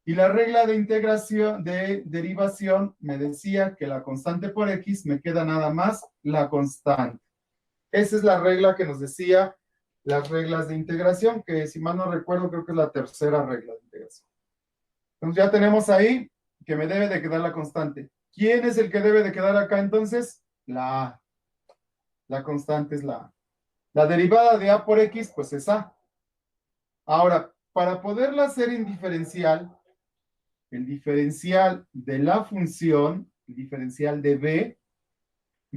Y la regla de integración, de derivación, me decía que la constante por x me queda nada más la constante. Esa es la regla que nos decía las reglas de integración, que si mal no recuerdo creo que es la tercera regla de integración. Entonces ya tenemos ahí que me debe de quedar la constante. ¿Quién es el que debe de quedar acá entonces? La A. La constante es la A. La derivada de A por X, pues es A. Ahora, para poderla hacer en diferencial, el diferencial de la función, el diferencial de B,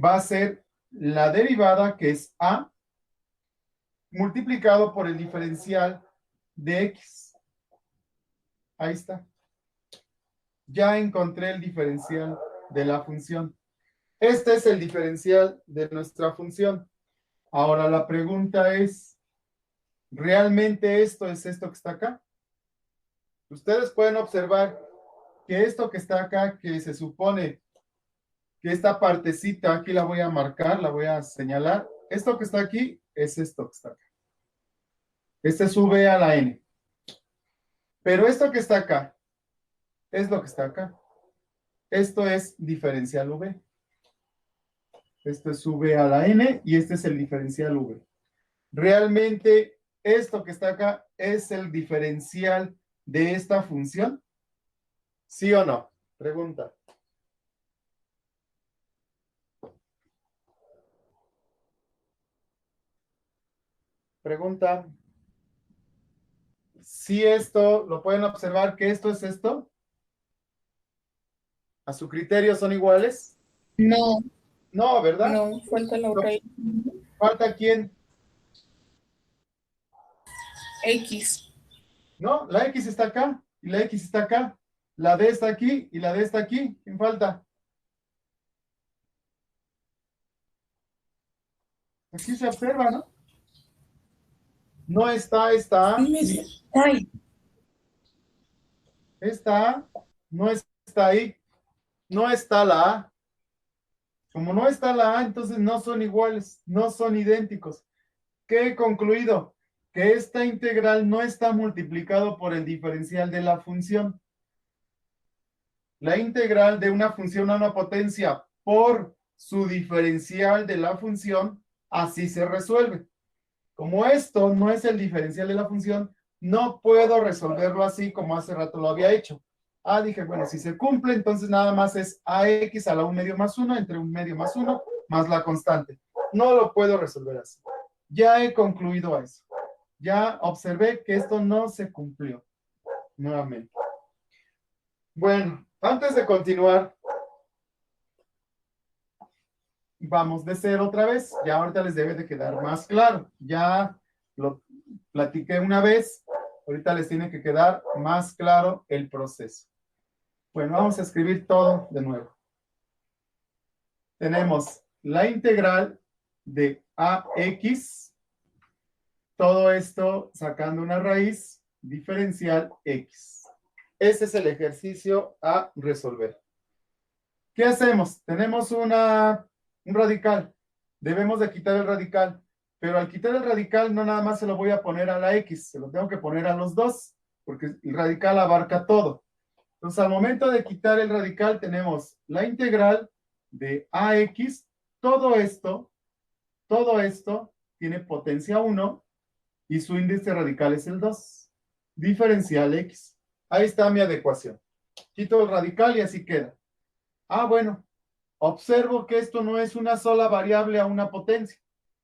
va a ser la derivada, que es A, multiplicado por el diferencial de X. Ahí está. Ya encontré el diferencial de la función. Este es el diferencial de nuestra función. Ahora la pregunta es, ¿realmente esto es esto que está acá? Ustedes pueden observar que esto que está acá, que se supone que esta partecita, aquí la voy a marcar, la voy a señalar. Esto que está aquí es esto que está acá. Este sube a la n. Pero esto que está acá es lo que está acá. Esto es diferencial v. Esto es v a la n y este es el diferencial v. ¿Realmente esto que está acá es el diferencial de esta función? ¿Sí o no? Pregunta. Pregunta. Si esto, lo pueden observar que esto es esto. ¿A su criterio son iguales? No, No, ¿verdad? no, falta la otra ¿Falta quién? X. No, la X está acá y la X está acá. La D está aquí y la D está aquí. ¿Quién falta? Aquí se observa, ¿no? No está esta A. Ay, Esta A no está ahí. No está la A. Como no está la A, entonces no son iguales, no son idénticos. ¿Qué he concluido? Que esta integral no está multiplicado por el diferencial de la función. La integral de una función a una potencia por su diferencial de la función, así se resuelve. Como esto no es el diferencial de la función, no puedo resolverlo así como hace rato lo había hecho. Dije, bueno, si se cumple, entonces nada más es ax a la 1 medio más 1 entre 1 medio más 1 más la constante. No lo puedo resolver así. Ya he concluido eso. Ya observé que esto no se cumplió. Nuevamente. Bueno, antes de continuar, vamos de cero otra vez. Ya ahorita les debe de quedar más claro. Ya lo platiqué una vez. Ahorita les tiene que quedar más claro el proceso. Bueno, vamos a escribir todo de nuevo. Tenemos la integral de ax. Todo esto sacando una raíz diferencial x. Ese es el ejercicio a resolver. ¿Qué hacemos? Tenemos un radical. Debemos de quitar el radical. Pero al quitar el radical no nada más se lo voy a poner a la x. Se lo tengo que poner a los dos. Porque el radical abarca todo. Entonces al momento de quitar el radical tenemos la integral de ax. Todo esto tiene potencia 1 y su índice radical es el 2. Diferencial x. Ahí está mi adecuación. Quito el radical y así queda. Bueno, observo que esto no es una sola variable a una potencia.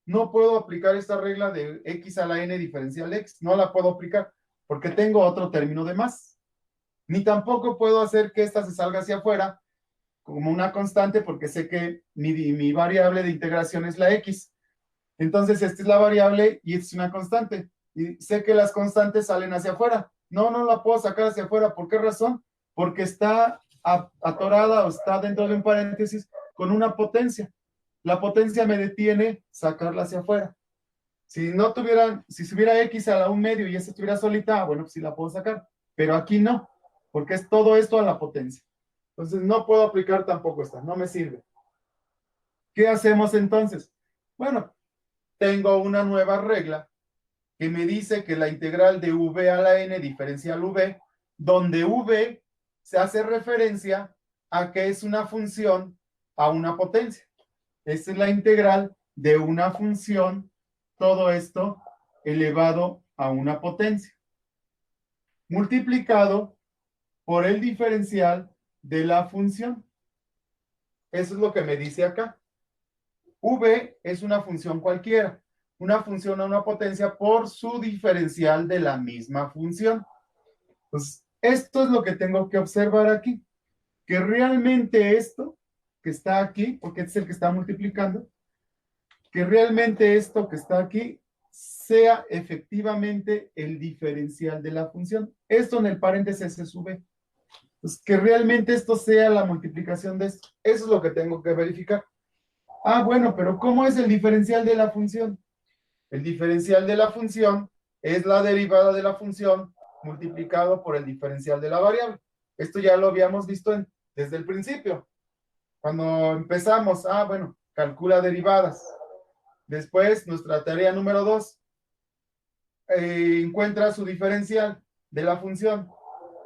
No puedo aplicar esta regla de x a la n diferencial x. No la puedo aplicar porque tengo otro término de más. Ni tampoco puedo hacer que esta se salga hacia afuera como una constante porque sé que mi variable de integración es la x. Entonces, esta es la variable y esta es una constante. Y sé que las constantes salen hacia afuera. No la puedo sacar hacia afuera. ¿Por qué razón? Porque está atorada o está dentro de un paréntesis con una potencia. La potencia me detiene sacarla hacia afuera. Si hubiera x a la 1 medio y esta estuviera solita, bueno, pues sí la puedo sacar. Pero aquí no, porque es todo esto a la potencia. Entonces no puedo aplicar tampoco esta, no me sirve. ¿Qué hacemos entonces? Bueno, tengo una nueva regla que me dice que la integral de v a la n diferencial v, donde v se hace referencia a que es una función a una potencia. Esta es la integral de una función, todo esto elevado a una potencia, multiplicado por el diferencial de la función. Eso es lo que me dice acá. V es una función cualquiera, una función a una potencia por su diferencial de la misma función. Entonces, esto es lo que tengo que observar aquí, que realmente esto que está aquí, porque este es el que está multiplicando, que realmente esto que está aquí sea efectivamente el diferencial de la función. Esto en el paréntesis es V. Pues que realmente esto sea la multiplicación de esto. Eso es lo que tengo que verificar. Ah, bueno, pero ¿cómo es el diferencial de la función? El diferencial de la función es la derivada de la función multiplicado por el diferencial de la variable. Esto ya lo habíamos visto desde el principio. Cuando empezamos, bueno, calcula derivadas. Después, nuestra tarea número 2, encuentra su diferencial de la función.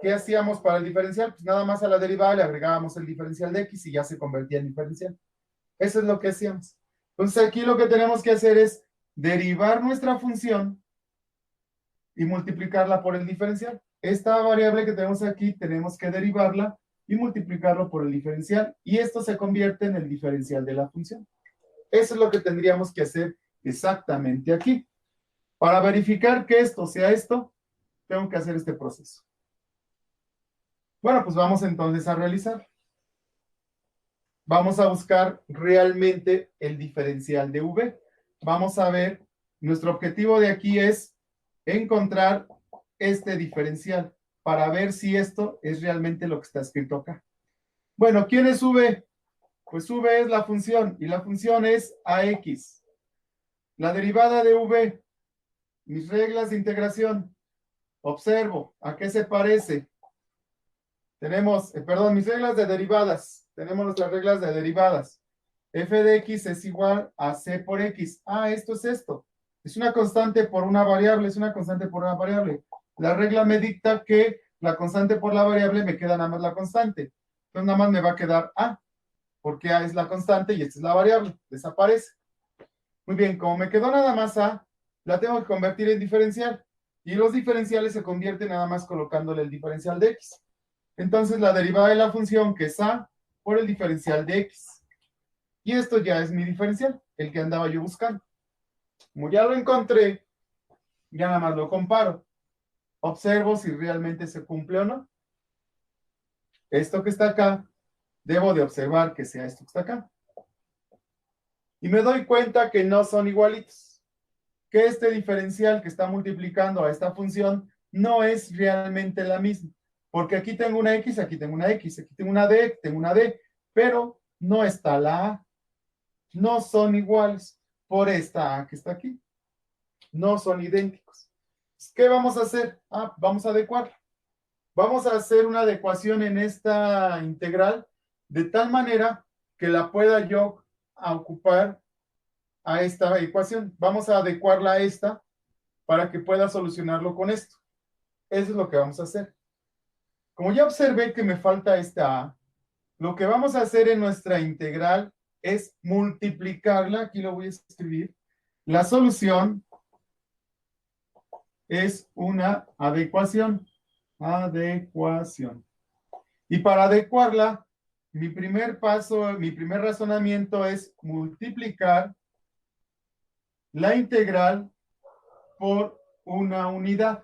¿Qué hacíamos para el diferencial? Pues nada más a la derivada le agregábamos el diferencial de x y ya se convertía en diferencial. Eso es lo que hacíamos. Entonces aquí lo que tenemos que hacer es derivar nuestra función y multiplicarla por el diferencial. Esta variable que tenemos aquí tenemos que derivarla y multiplicarlo por el diferencial y esto se convierte en el diferencial de la función. Eso es lo que tendríamos que hacer exactamente aquí. Para verificar que esto sea esto, tengo que hacer este proceso. Bueno, pues vamos entonces a realizar. Vamos a buscar realmente el diferencial de V. Vamos a ver, nuestro objetivo de aquí es encontrar este diferencial para ver si esto es realmente lo que está escrito acá. Bueno, ¿quién es V? Pues V es la función y la función es AX. La derivada de V, mis reglas de integración. Observo, ¿a qué se parece? Tenemos, mis reglas de derivadas. Tenemos nuestras reglas de derivadas. F de X es igual a C por X. Esto es esto. Es una constante por una variable, es una constante por una variable. La regla me dicta que la constante por la variable me queda nada más la constante. Entonces nada más me va a quedar A, porque A es la constante y esta es la variable. Desaparece. Muy bien, como me quedó nada más A, la tengo que convertir en diferencial. Y los diferenciales se convierten nada más colocándole el diferencial de X. Entonces la derivada de la función que es A por el diferencial de X. Y esto ya es mi diferencial, el que andaba yo buscando. Como ya lo encontré, ya nada más lo comparo. Observo si realmente se cumple o no. Esto que está acá, debo de observar que sea esto que está acá. Y me doy cuenta que no son igualitos. Que este diferencial que está multiplicando a esta función no es realmente la misma. Porque aquí tengo una X, aquí tengo una X, aquí tengo una D, tengo una D, pero no está la A. No son iguales por esta A que está aquí. No son idénticos. ¿Qué vamos a hacer? Vamos a adecuar. Vamos a hacer una adecuación en esta integral de tal manera que la pueda yo ocupar a esta ecuación. Vamos a adecuarla a esta para que pueda solucionarlo con esto. Eso es lo que vamos a hacer. Como ya observé que me falta esta A, lo que vamos a hacer en nuestra integral es multiplicarla. Aquí lo voy a escribir. La solución es una adecuación. Adecuación. Y para adecuarla, mi primer paso, mi primer razonamiento es multiplicar la integral por una unidad.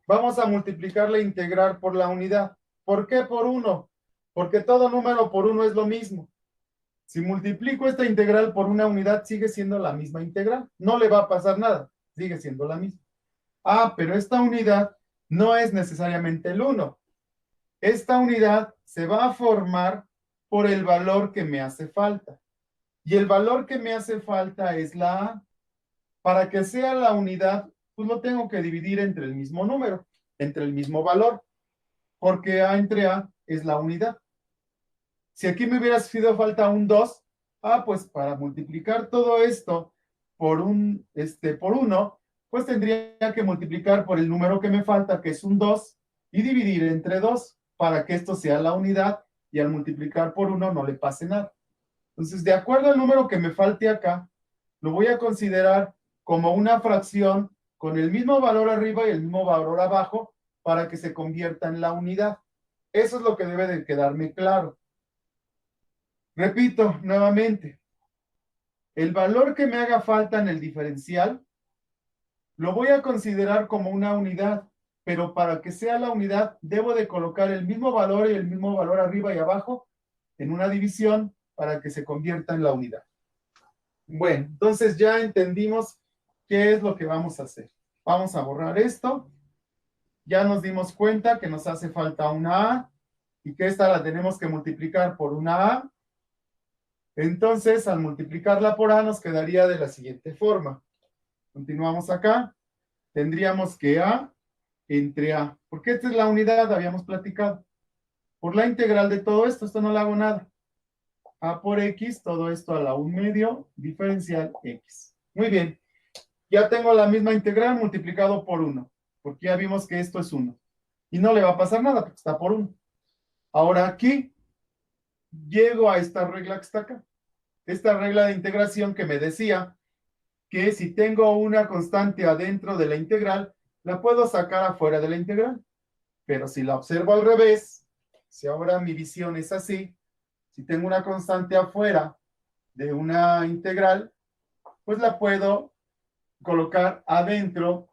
Vamos a multiplicar la integral por la unidad. ¿Por qué por 1? Porque todo número por 1 es lo mismo. Si multiplico esta integral por una unidad, sigue siendo la misma integral. No le va a pasar nada. Sigue siendo la misma. Pero esta unidad no es necesariamente el 1. Esta unidad se va a formar por el valor que me hace falta. Y el valor que me hace falta es la A. Para que sea la unidad, pues lo tengo que dividir entre el mismo número, entre el mismo valor, porque A entre A es la unidad. Si aquí me hubiera sido falta un 2, pues para multiplicar todo esto por por 1, pues tendría que multiplicar por el número que me falta, que es un 2, y dividir entre 2 para que esto sea la unidad y al multiplicar por 1 no le pase nada. Entonces, de acuerdo al número que me falte acá, lo voy a considerar como una fracción con el mismo valor arriba y el mismo valor abajo para que se convierta en la unidad. Eso es lo que debe de quedarme claro. Repito nuevamente, el valor que me haga falta en el diferencial, lo voy a considerar como una unidad, pero para que sea la unidad, debo de colocar el mismo valor y el mismo valor arriba y abajo en una división para que se convierta en la unidad. Bueno, entonces ya entendimos qué es lo que vamos a hacer. Vamos a borrar esto. Ya nos dimos cuenta que nos hace falta una A y que esta la tenemos que multiplicar por una A. Entonces, al multiplicarla por A nos quedaría de la siguiente forma. Continuamos acá. Tendríamos que A entre A. Porque esta es la unidad, habíamos platicado. Por la integral de todo esto, esto no le hago nada. A por X, todo esto a la 1/2, diferencial X. Muy bien. Ya tengo la misma integral multiplicado por 1. Porque ya vimos que esto es 1. Y no le va a pasar nada porque está por 1. Ahora aquí, llego a esta regla que está acá. Esta regla de integración que me decía que si tengo una constante adentro de la integral, la puedo sacar afuera de la integral. Pero si la observo al revés, si ahora mi visión es así, si tengo una constante afuera de una integral, pues la puedo colocar adentro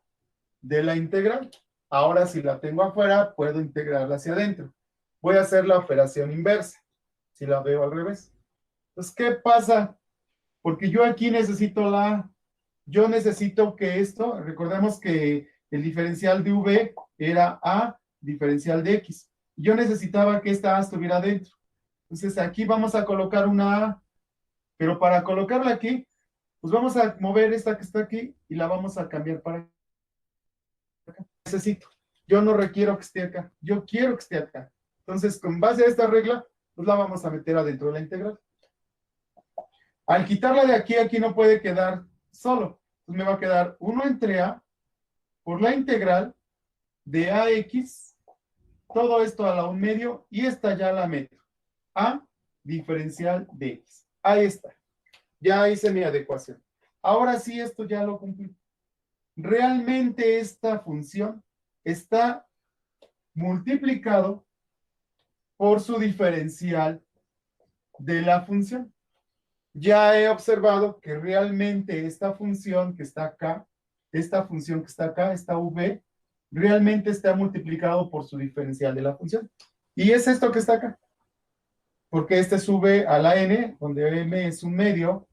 de la integral. Ahora si la tengo afuera, puedo integrarla hacia adentro. Voy a hacer la operación inversa, si la veo al revés. Entonces, ¿qué pasa? Porque yo aquí necesito la A. Yo necesito que esto, recordemos que el diferencial de V era A diferencial de X. Yo necesitaba que esta A estuviera dentro. Entonces aquí vamos a colocar una A, pero para colocarla aquí, pues vamos a mover esta que está aquí y la vamos a cambiar para acá. Necesito. Yo no requiero que esté acá. Yo quiero que esté acá. Entonces, con base a esta regla, pues la vamos a meter adentro de la integral. Al quitarla de aquí, aquí no puede quedar solo. Entonces me va a quedar 1 entre A por la integral de AX, todo esto a la 1/2, y esta ya la meto. A diferencial de X. Ahí está. Ya hice mi adecuación. Ahora sí, esto ya lo cumplí. Realmente esta función está multiplicado por su diferencial de la función. Ya he observado que realmente esta función que está acá, esta función que está acá, esta v, realmente está multiplicado por su diferencial de la función. Y es esto que está acá. Porque este es v a la n, donde m es un medio.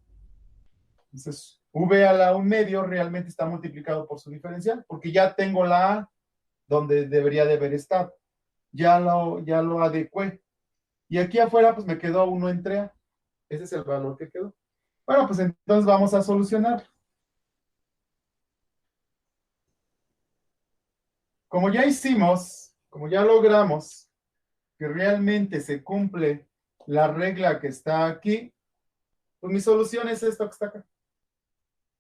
Entonces, v a la 1/2 realmente está multiplicado por su diferencial, porque ya tengo la a donde debería de haber estado. Ya lo adecué. Y aquí afuera, pues me quedó 1 entre a. Ese es el valor que quedó. Bueno, pues entonces vamos a solucionar. Como ya hicimos, como ya logramos que realmente se cumple la regla que está aquí, pues mi solución es esto que está acá.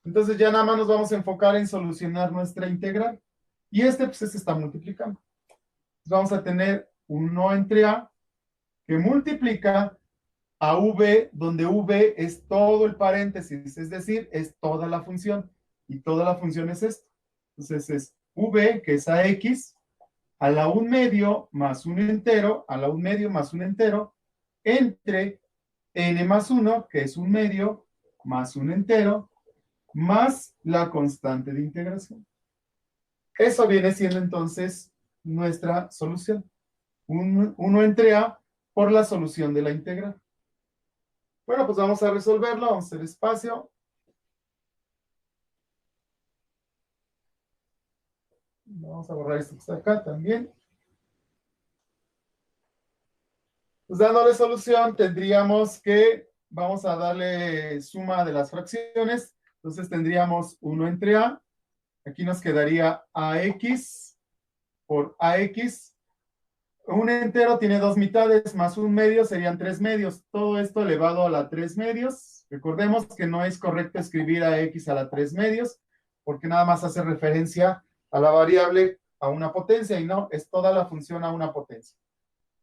Entonces ya nada más nos vamos a enfocar en solucionar nuestra integral. Y pues se está multiplicando. Entonces vamos a tener 1 entre a que multiplica a v, donde v es todo el paréntesis, es decir, es toda la función. Y toda la función es esto. Entonces es v, que es ax, a la 1/2 más un entero, a la 1/2 más un entero, entre n más 1, que es 1/2, más un entero, más la constante de integración. Eso viene siendo entonces nuestra solución. 1 entre a por la solución de la integral. Bueno, pues vamos a resolverlo, vamos a hacer espacio. Vamos a borrar esto que está acá también. Pues dándole solución, tendríamos que, vamos a darle suma de las fracciones. Entonces tendríamos 1 entre a. Aquí nos quedaría ax por ax. Un entero tiene 2 mitades, más un medio serían 3 medios. Todo esto elevado a la 3 medios. Recordemos que no es correcto escribir ax a la 3 medios, porque nada más hace referencia a la variable a una potencia, y no, es toda la función a una potencia.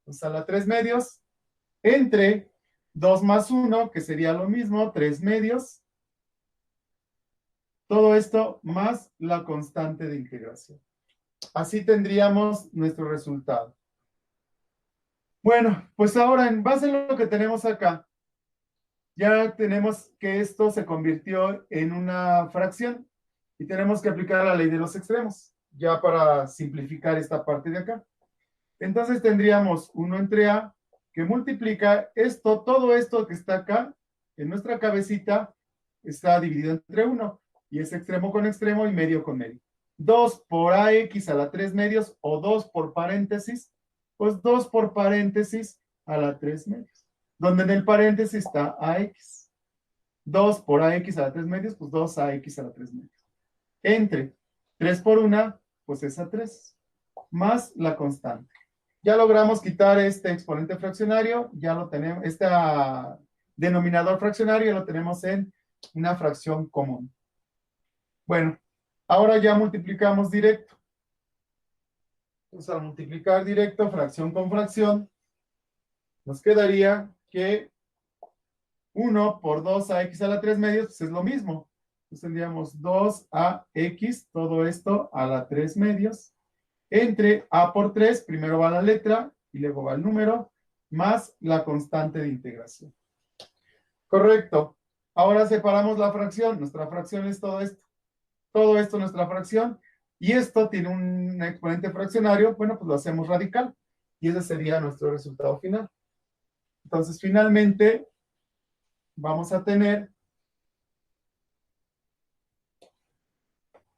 Entonces a la 3 medios, entre 2 más 1, que sería lo mismo, 3 medios. Todo esto más la constante de integración. Así tendríamos nuestro resultado. Bueno, pues ahora en base a lo que tenemos acá, ya tenemos que esto se convirtió en una fracción y tenemos que aplicar la ley de los extremos, ya para simplificar esta parte de acá. Entonces tendríamos 1 entre A que multiplica esto, todo esto que está acá, en nuestra cabecita, está dividido entre 1, y es extremo con extremo y medio con medio. 2 por AX a la 3 medios, o 2 por paréntesis, pues 2 por paréntesis a la 3 medios, donde en el paréntesis está AX. 2 por AX a la 3 medios, pues 2 AX a la 3 medios. Entre 3 por 1, pues es a 3, más la constante. Ya logramos quitar este exponente fraccionario, ya lo tenemos, este denominador fraccionario ya lo tenemos en una fracción común. Bueno, ahora ya multiplicamos directo. Entonces, al multiplicar directo, fracción con fracción, nos quedaría que 1 por 2ax a la 3 medios, pues es lo mismo. Entonces tendríamos 2ax, todo esto a la 3 medios, entre a por 3, primero va la letra y luego va el número, más la constante de integración. Correcto. Ahora separamos la fracción. Nuestra fracción es todo esto. Todo esto es nuestra fracción. Y esto tiene un exponente fraccionario. Bueno, pues lo hacemos radical. Y ese sería nuestro resultado final. Entonces, finalmente, vamos a tener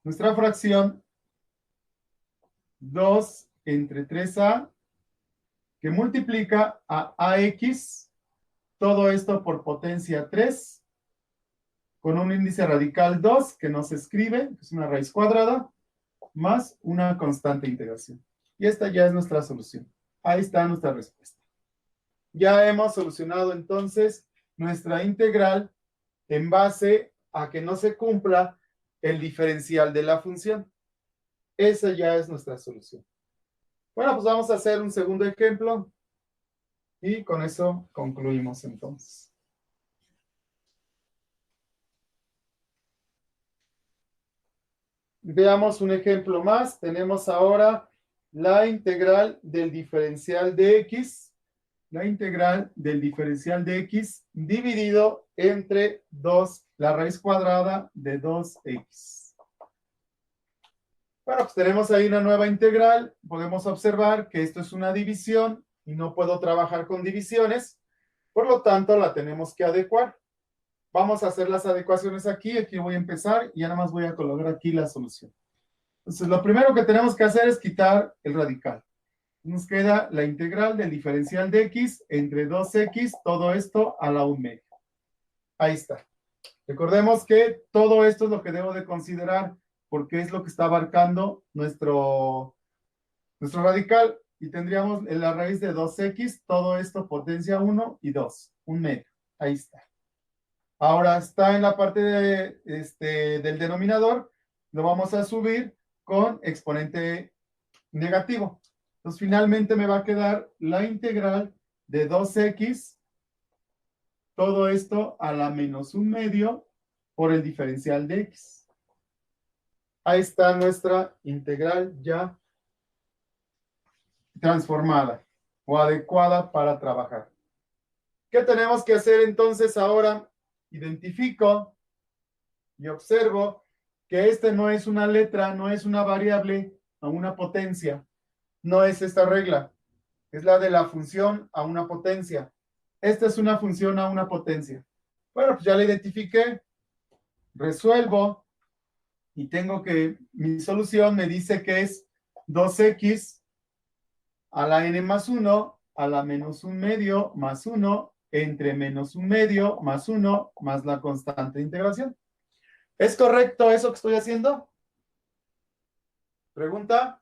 nuestra fracción 2 entre 3a, que multiplica a ax, todo esto por potencia 3, con un índice radical 2, que no se escribe, que es una raíz cuadrada, más una constante de integración. Y esta ya es nuestra solución. Ahí está nuestra respuesta. Ya hemos solucionado entonces nuestra integral en base a que no se cumpla el diferencial de la función. Esa ya es nuestra solución. Bueno, pues vamos a hacer un segundo ejemplo y con eso concluimos entonces. Veamos un ejemplo más. Tenemos ahora la integral del diferencial de x. La integral del diferencial de x dividido entre 2, la raíz cuadrada de 2x. Bueno, pues tenemos ahí una nueva integral. Podemos observar que esto es una división y no puedo trabajar con divisiones. Por lo tanto, la tenemos que adecuar. Vamos a hacer las adecuaciones aquí. Aquí voy a empezar y ya nada más voy a colocar aquí la solución. Entonces, lo primero que tenemos que hacer es quitar el radical. Nos queda la integral del diferencial de x entre 2x, todo esto a la 1/2. Ahí está. Recordemos que todo esto es lo que debo de considerar porque es lo que está abarcando nuestro radical. Y tendríamos la raíz de 2x, todo esto potencia 1 y 2, 1/2. Ahí está. Ahora está en la parte del denominador, lo vamos a subir con exponente negativo. Entonces, finalmente me va a quedar la integral de 2x, todo esto a la menos 1/2 por el diferencial de x. Ahí está nuestra integral ya transformada o adecuada para trabajar. ¿Qué tenemos que hacer entonces ahora? Identifico y observo que este no es una letra, no es una variable a una potencia. No es esta regla. Es la de la función a una potencia. Esta es una función a una potencia. Bueno, pues ya la identifiqué. Resuelvo y tengo que mi solución me dice que es 2x a la n más 1 a la menos 1/2 más 1 entre menos 1/2 más 1 más la constante de integración. ¿Es correcto eso que estoy haciendo? ¿Pregunta?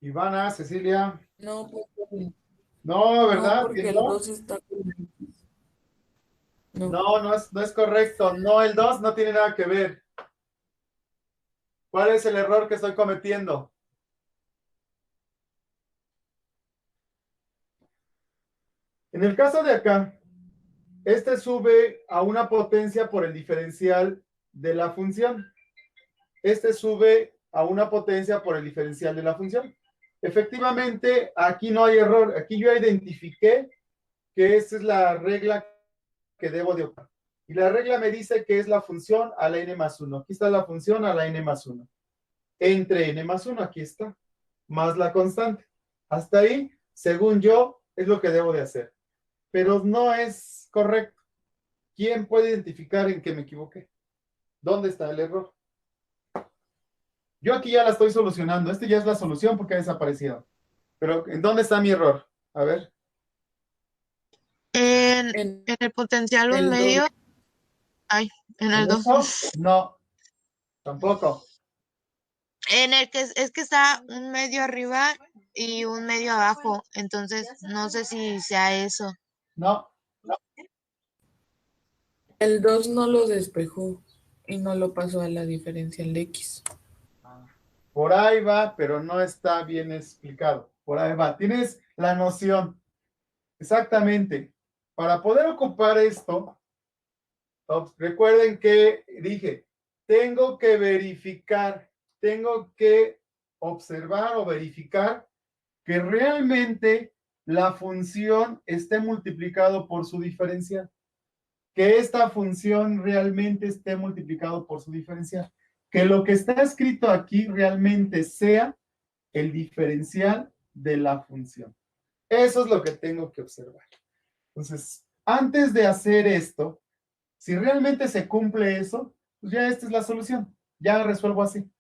Ivana, Cecilia. No, porque, No, no, ¿verdad? porque el ¿No? 2 está con el- No. No es correcto. No, el 2 no tiene nada que ver. ¿Cuál es el error que estoy cometiendo? En el caso de acá, este sube a una potencia por el diferencial de la función. Este sube a una potencia por el diferencial de la función. Efectivamente, aquí no hay error. Aquí yo identifiqué que esa es la regla que debo de ocupar. Y la regla me dice que es la función a la n más 1. Aquí está la función a la n más 1. Entre n más 1, aquí está, más la constante. Hasta ahí, según yo, es lo que debo de hacer. Pero no es correcto. ¿Quién puede identificar en qué me equivoqué? ¿Dónde está el error? Yo aquí ya la estoy solucionando. Este ya es la solución porque ha desaparecido. Pero ¿en dónde está mi error? A ver. En En el potencial un el medio. 2. Ay, en ¿En el 2. eso? No, tampoco. En el que es que está un medio arriba y un medio abajo. Entonces, no sé si sea eso. No. El 2 no lo despejó y no lo pasó a la diferencial de X. Por ahí va, pero no está bien explicado. Por ahí va. Tienes la noción. Exactamente. Para poder ocupar esto, recuerden que dije, tengo que verificar, tengo que observar o verificar que realmente la función esté multiplicado por su diferencial. Que esta función realmente esté multiplicado por su diferencial. Que lo que está escrito aquí realmente sea el diferencial de la función. Eso es lo que tengo que observar. Entonces, antes de hacer esto, si realmente se cumple eso, pues ya esta es la solución. Ya resuelvo así.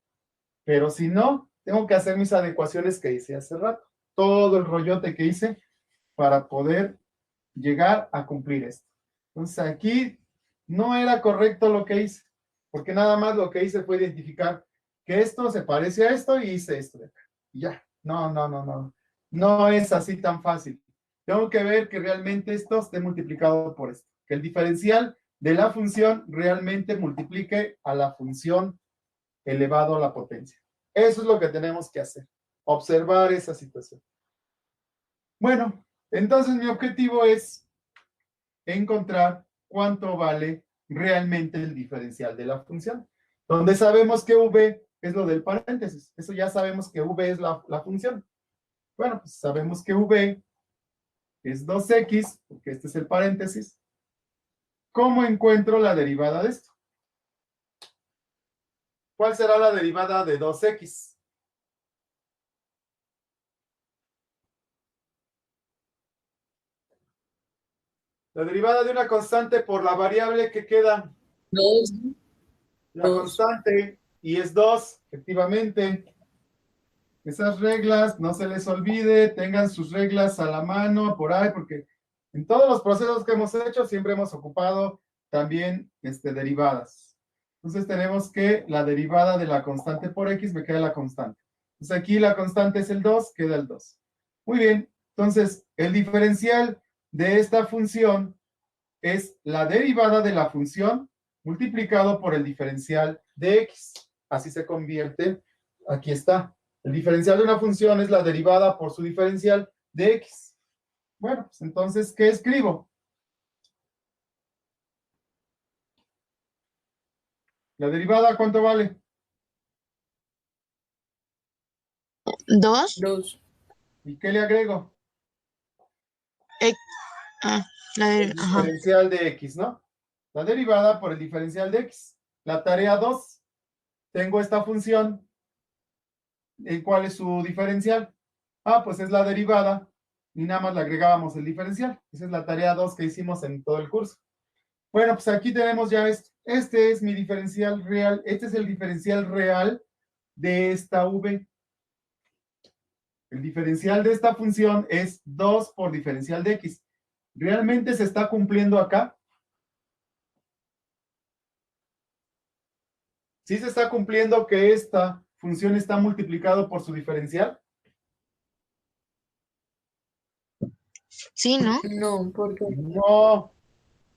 Pero si no, tengo que hacer mis adecuaciones que hice hace rato. Todo el rollote que hice para poder llegar a cumplir esto. Entonces aquí no era correcto lo que hice, porque nada más lo que hice fue identificar que esto se parece a esto y hice esto de acá. Y ya, no. No es así tan fácil. Tengo que ver que realmente esto esté multiplicado por esto, que el diferencial de la función realmente multiplique a la función elevado a la potencia. Eso es lo que tenemos que hacer, observar esa situación. Bueno, entonces mi objetivo es encontrar cuánto vale realmente el diferencial de la función. Donde sabemos que v es lo del paréntesis. Eso ya sabemos que v es la función. Bueno, pues sabemos que v es 2x, porque este es el paréntesis. ¿Cómo encuentro la derivada de esto? ¿Cuál será la derivada de 2x? La derivada de una constante por la variable que queda. 2. La constante, y es 2, efectivamente. Esas reglas, no se les olvide, tengan sus reglas a la mano por ahí, porque en todos los procesos que hemos hecho siempre hemos ocupado también derivadas. Entonces tenemos que la derivada de la constante por x me queda la constante. Entonces aquí la constante es el 2, queda el 2. Muy bien, entonces el diferencial de esta función es la derivada de la función multiplicado por el diferencial de x. Así se convierte, aquí está. El diferencial de una función es la derivada por su diferencial de x. Bueno, pues entonces, ¿qué escribo? ¿La derivada cuánto vale? 2. 2. ¿Y qué le agrego? El Ajá. diferencial de x, ¿no? La derivada por el diferencial de x. La tarea 2. Tengo esta función. ¿Cuál es su diferencial? Ah, pues es la derivada. Y nada más le agregábamos el diferencial. Esa es la tarea 2 que hicimos en todo el curso. Bueno, pues aquí tenemos ya esto. Este es mi diferencial real. Este es el diferencial real de esta v. El diferencial de esta función es 2 por diferencial de x. ¿Realmente se está cumpliendo acá? ¿Sí se está cumpliendo que esta función está multiplicado por su diferencial? Sí, ¿no? No, porque No,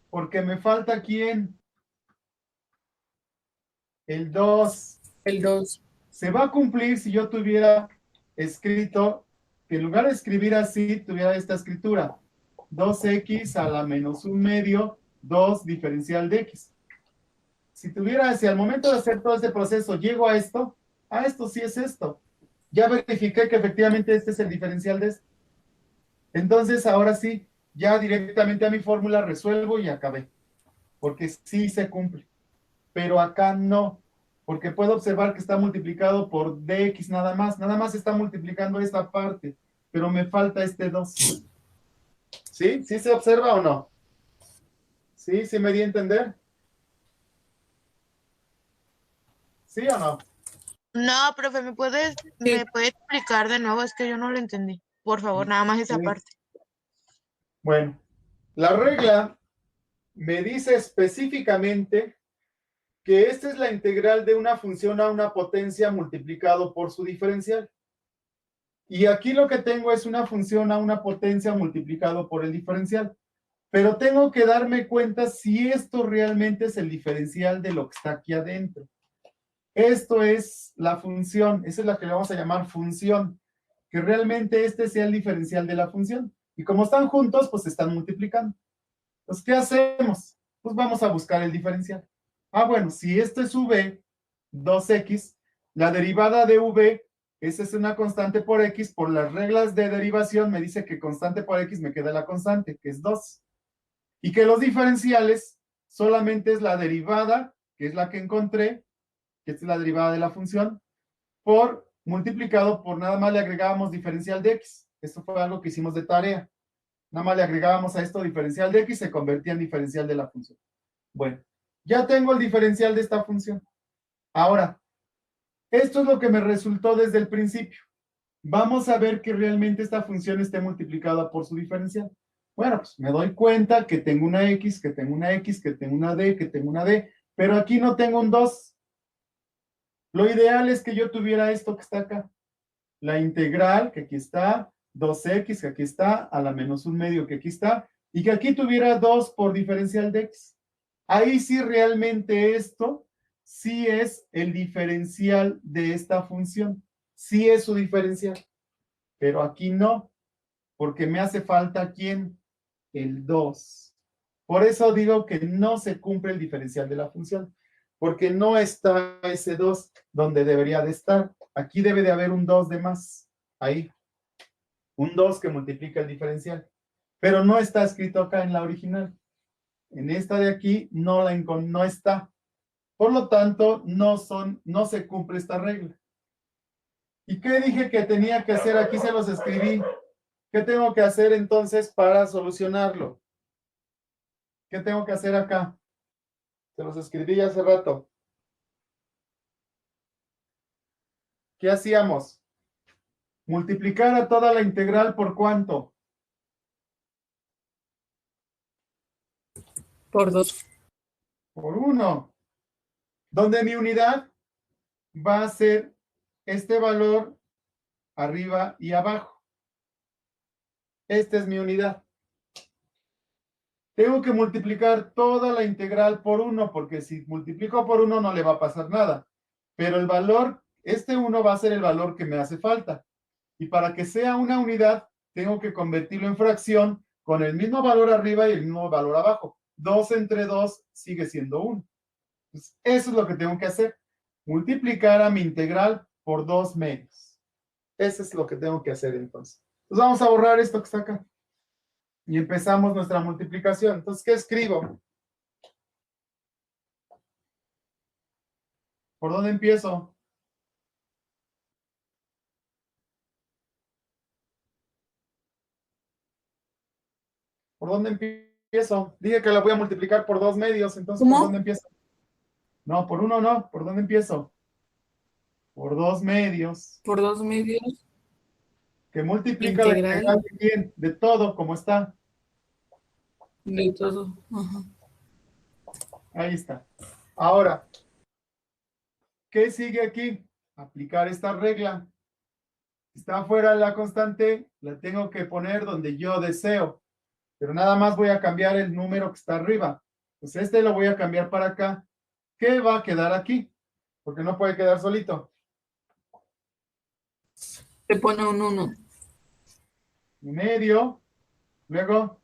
porque me falta ¿quién? El 2. el 2. Se va a cumplir si yo tuviera escrito, que en lugar de escribir así, tuviera esta escritura. 2x a la menos 1 medio, 2 diferencial de x. Si al momento de hacer todo este proceso llego a esto, Ah, esto sí es esto. Ya verifiqué que efectivamente este es el diferencial de este. Entonces, ahora sí, ya directamente a mi fórmula resuelvo y acabé. Porque sí se cumple. Pero acá no. Porque puedo observar que está multiplicado por dx nada más. Nada más está multiplicando esta parte. Pero me falta este 2. ¿Sí? ¿Sí se observa o no? ¿Sí? ¿Sí me di a entender? ¿Sí o no? No, profe, Sí, me puede explicar de nuevo? Es que yo no lo entendí. Por favor, nada más esa Sí. parte. Bueno, la regla me dice específicamente que esta es la integral de una función a una potencia multiplicado por su diferencial. Y aquí lo que tengo es una función a una potencia multiplicado por el diferencial. Pero tengo que darme cuenta si esto realmente es el diferencial de lo que está aquí adentro. Esto es la función, esa es la que le vamos a llamar función, que realmente este sea el diferencial de la función. Y como están juntos, pues se están multiplicando. Entonces, ¿qué hacemos? Pues vamos a buscar el diferencial. Ah, bueno, si esto es v, 2x, la derivada de v, esa es una constante por x, por las reglas de derivación me dice que constante por x me queda la constante, que es 2. Y que los diferenciales solamente es la derivada, que es la que encontré, que es la derivada de la función, por multiplicado por nada más le agregábamos diferencial de x. Esto fue algo que hicimos de tarea. Nada más le agregábamos a esto diferencial de x, se convertía en diferencial de la función. Bueno, ya tengo el diferencial de esta función. Ahora, esto es lo que me resultó desde el principio. Vamos a ver que realmente esta función esté multiplicada por su diferencial. Bueno, pues me doy cuenta que tengo una x, que tengo una x, que tengo una d, que tengo una d, pero aquí no tengo un 2. Lo ideal es que yo tuviera esto que está acá. La integral, que aquí está, 2x, que aquí está, a la menos un medio, que aquí está, y que aquí tuviera 2 por diferencial de x. Ahí sí realmente esto sí es el diferencial de esta función. Sí es su diferencial. Pero aquí no, porque me hace falta ¿quién? El 2. Por eso digo que no se cumple el diferencial de la función, porque no está ese 2 donde debería de estar. Aquí debe de haber un 2 de más. Ahí. Un 2 que multiplica el diferencial. Pero no está escrito acá en la original. En esta de aquí no está. Por lo tanto, no se cumple esta regla. ¿Y qué dije que tenía que hacer? Aquí se los escribí. ¿Qué tengo que hacer entonces para solucionarlo? ¿Qué tengo que hacer acá? Se los escribí hace rato. ¿Qué hacíamos? Multiplicar a toda la integral por ¿cuánto? por 2. Por 1. Donde mi unidad va a ser este valor arriba y abajo. Esta es mi unidad. Tengo que multiplicar toda la integral por 1, porque si multiplico por 1 no le va a pasar nada. Pero el valor, este 1 va a ser el valor que me hace falta. Y para que sea una unidad, tengo que convertirlo en fracción con el mismo valor arriba y el mismo valor abajo. 2 entre 2 sigue siendo 1. Entonces, eso es lo que tengo que hacer. Multiplicar a mi integral por 2 medios. Eso es lo que tengo que hacer entonces. Entonces vamos a borrar esto que está acá. Y empezamos nuestra multiplicación. Entonces, ¿qué escribo? ¿Por dónde empiezo? ¿Por dónde empiezo? Dije que la voy a multiplicar por 2 medios, entonces ¿por dónde ¿Cómo? empiezo? No, por 1 no. ¿Por dónde empiezo? Por 2 medios. Por 2 medios. Que multiplica la Integral integral de quién? De todo, como está. de todo. Ajá. Ahí está. Ahora, ¿qué sigue aquí? Aplicar esta regla. Está fuera la constante, la tengo que poner donde yo deseo. Pero nada más voy a cambiar el número que está arriba. Pues este lo voy a cambiar para acá. ¿Qué va a quedar aquí? Porque no puede quedar solito. Se pone un 1. Medio. Luego,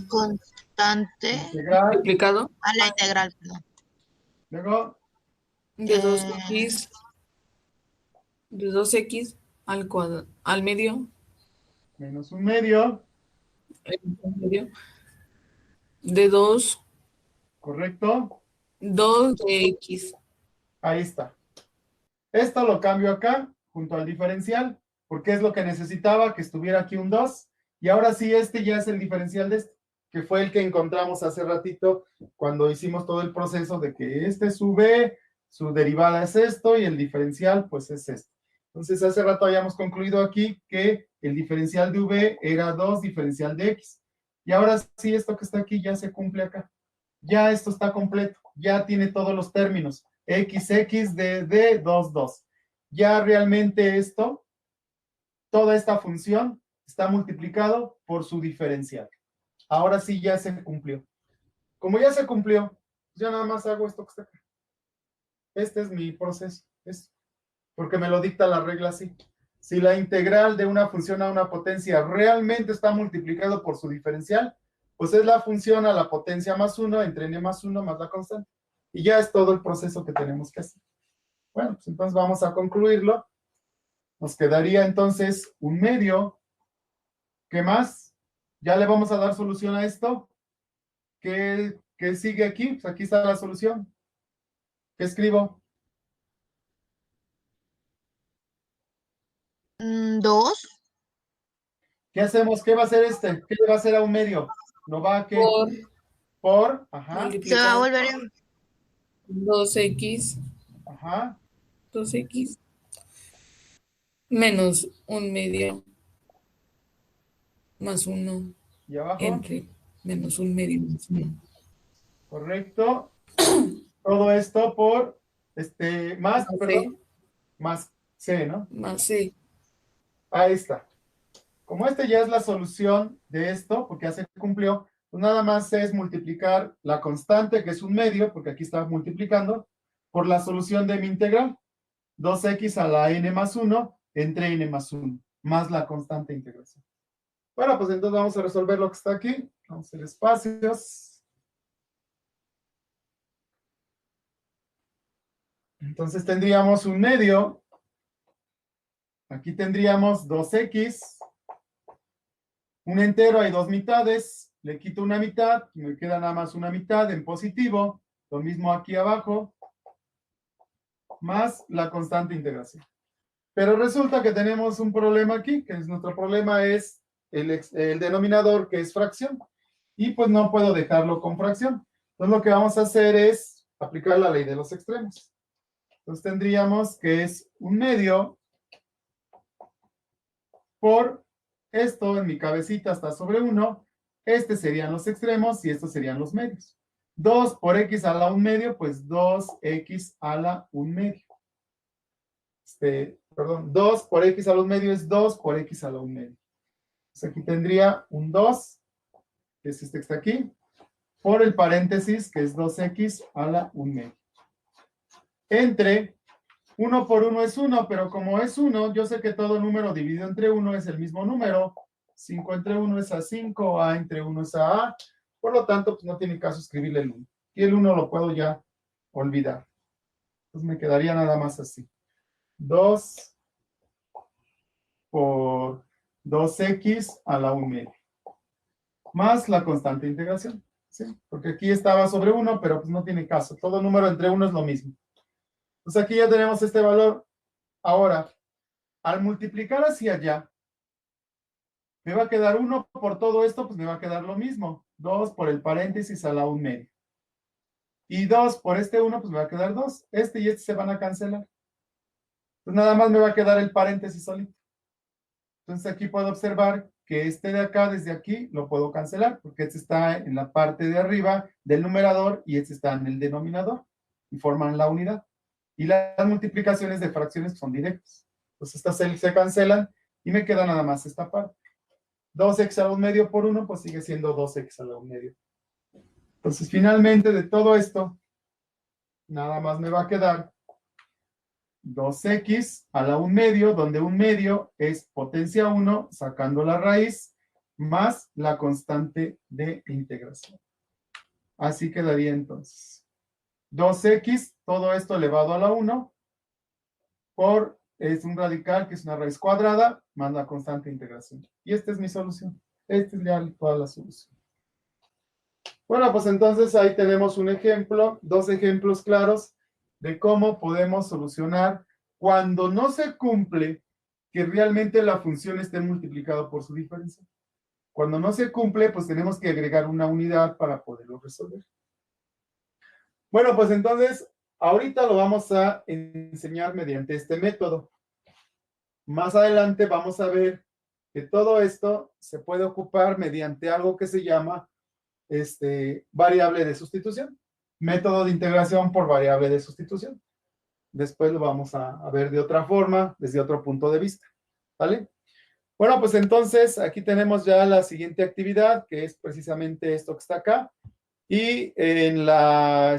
Constante integral. Multiplicado. a la integral, perdón. Luego, De 2x, de 2x al medio, Menos un medio, el medio, de 2, ¿correcto? 2 de x. Ahí está. Esto lo cambio acá, junto al diferencial, porque es lo que necesitaba, que estuviera aquí un 2. Y ahora sí, este ya es el diferencial de este, que fue el que encontramos hace ratito cuando hicimos todo el proceso de que este es su b, su derivada es esto y el diferencial pues es esto. Entonces hace rato habíamos concluido aquí que el diferencial de v era 2 diferencial de x. Y ahora sí, esto que está aquí ya se cumple acá. Ya esto está completo, ya tiene todos los términos. XX de D, 2, 2. Ya realmente esto, toda esta función está multiplicado por su diferencial. Ahora sí ya se cumplió. Como ya se cumplió, ya nada más hago esto que está acá. Este es mi proceso. Porque me lo dicta la regla así. Si la integral de una función a una potencia realmente está multiplicado por su diferencial, pues es la función a la potencia más 1 entre n más 1 más la constante. Y ya es todo el proceso que tenemos que hacer. Bueno, pues entonces vamos a concluirlo. Nos quedaría entonces un medio. ¿Qué más? Ya le vamos a dar solución a esto. ¿Qué sigue aquí? Pues aquí está la solución. ¿Qué escribo? 2. ¿Qué hacemos? ¿Qué va a hacer este? ¿Qué le va a hacer a un medio? ¿Lo va a qué? Ajá, Se va a Multiplicado volver por 2x, ajá. 2x, menos un medio, más 1, ¿Y abajo? entre menos un medio más 1. Correcto. Todo esto por, más, Más c, perdón, más c, ¿no? más c. Ahí está. Como ya es la solución de esto, porque ya se cumplió, pues nada más es multiplicar la constante, que es un medio, porque aquí está multiplicando, por la solución de mi integral. 2x a la n más 1 entre n más 1, más la constante de integración. Bueno, pues entonces vamos a resolver lo que está aquí. Vamos a hacer espacios. Entonces tendríamos un medio. Aquí tendríamos 2x. Un entero hay dos mitades. Le quito una mitad. Y me queda nada más una mitad en positivo. Lo mismo aquí abajo. Más la constante de integración. Pero resulta que tenemos un problema aquí, que nuestro problema es el denominador, que es fracción. Y pues no puedo dejarlo con fracción. Entonces lo que vamos a hacer es aplicar la ley de los extremos. Entonces tendríamos que es un medio por esto en mi cabecita está sobre 1. Serían los extremos y estos serían los medios. 2 por x a la 1 medio, pues 2x a la 1 medio. Perdón, 2 por x a la 1 medio es 2 por x a la 1 medio. Entonces aquí tendría un 2, que es este que está aquí, por el paréntesis, que es 2x a la 1 medio. Entre 1 por 1 es 1, pero como es 1, yo sé que todo número dividido entre 1 es el mismo número. 5 entre 1 es a 5, a entre 1 es a a. Por lo tanto, pues no tiene caso escribirle el 1. Y el 1 lo puedo ya olvidar. Entonces me quedaría nada más así. 2 por 2x a la 1 medio. Más la constante de integración. ¿Sí? Porque aquí estaba sobre 1, pero pues no tiene caso. Todo número entre 1 es lo mismo. Pues aquí ya tenemos este valor. Ahora, al multiplicar hacia allá, me va a quedar 1 por todo esto, pues me va a quedar lo mismo. 2 por el paréntesis a la 1 medio. Y 2 por este 1, pues me va a quedar 2. Este y este se van a cancelar. Pues nada más me va a quedar el paréntesis solito. Entonces aquí puedo observar que este de acá, desde aquí, lo puedo cancelar, porque este está en la parte de arriba del numerador y este está en el denominador y forman la unidad. Y las multiplicaciones de fracciones son directas. Entonces estas se cancelan y me queda nada más esta parte. 2x a la 1 medio por 1, pues sigue siendo 2x a la 1 medio. Entonces finalmente de todo esto, nada más me va a quedar 2x a la 1 medio, donde 1 medio es potencia 1, sacando la raíz, más la constante de integración. Así quedaría entonces. 2x todo esto elevado a la 1 por, es un radical que es una raíz cuadrada más la constante de integración. Y esta es mi solución. Esta es ya toda la solución. Bueno, pues entonces ahí tenemos un ejemplo, dos ejemplos claros de cómo podemos solucionar cuando no se cumple que realmente la función esté multiplicada por su diferencia. Cuando no se cumple, pues tenemos que agregar una unidad para poderlo resolver. Bueno, pues entonces, ahorita lo vamos a enseñar mediante este método. Más adelante vamos a ver que todo esto se puede ocupar mediante algo que se llama variable de sustitución. Método de integración por variable de sustitución. Después lo vamos a ver de otra forma, desde otro punto de vista. ¿Vale? Bueno, pues entonces aquí tenemos ya la siguiente actividad, que es precisamente esto que está acá. Y en la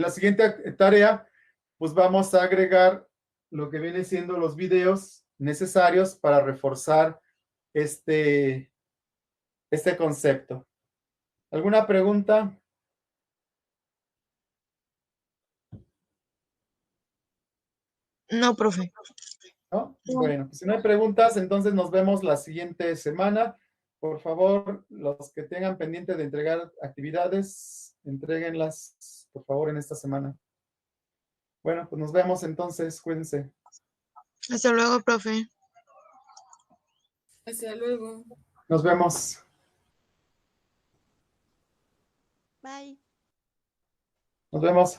siguiente tarea, pues vamos a agregar lo que viene siendo los videos necesarios para reforzar este concepto. ¿Alguna pregunta? No, profe. ¿No? Bueno, pues si no hay preguntas, entonces nos vemos la siguiente semana. Por favor, los que tengan pendiente de entregar actividades, entréguenlas, por favor, en esta semana. Bueno, pues nos vemos entonces, cuídense. Hasta luego, profe. Hasta luego. Nos vemos. Bye. Nos vemos.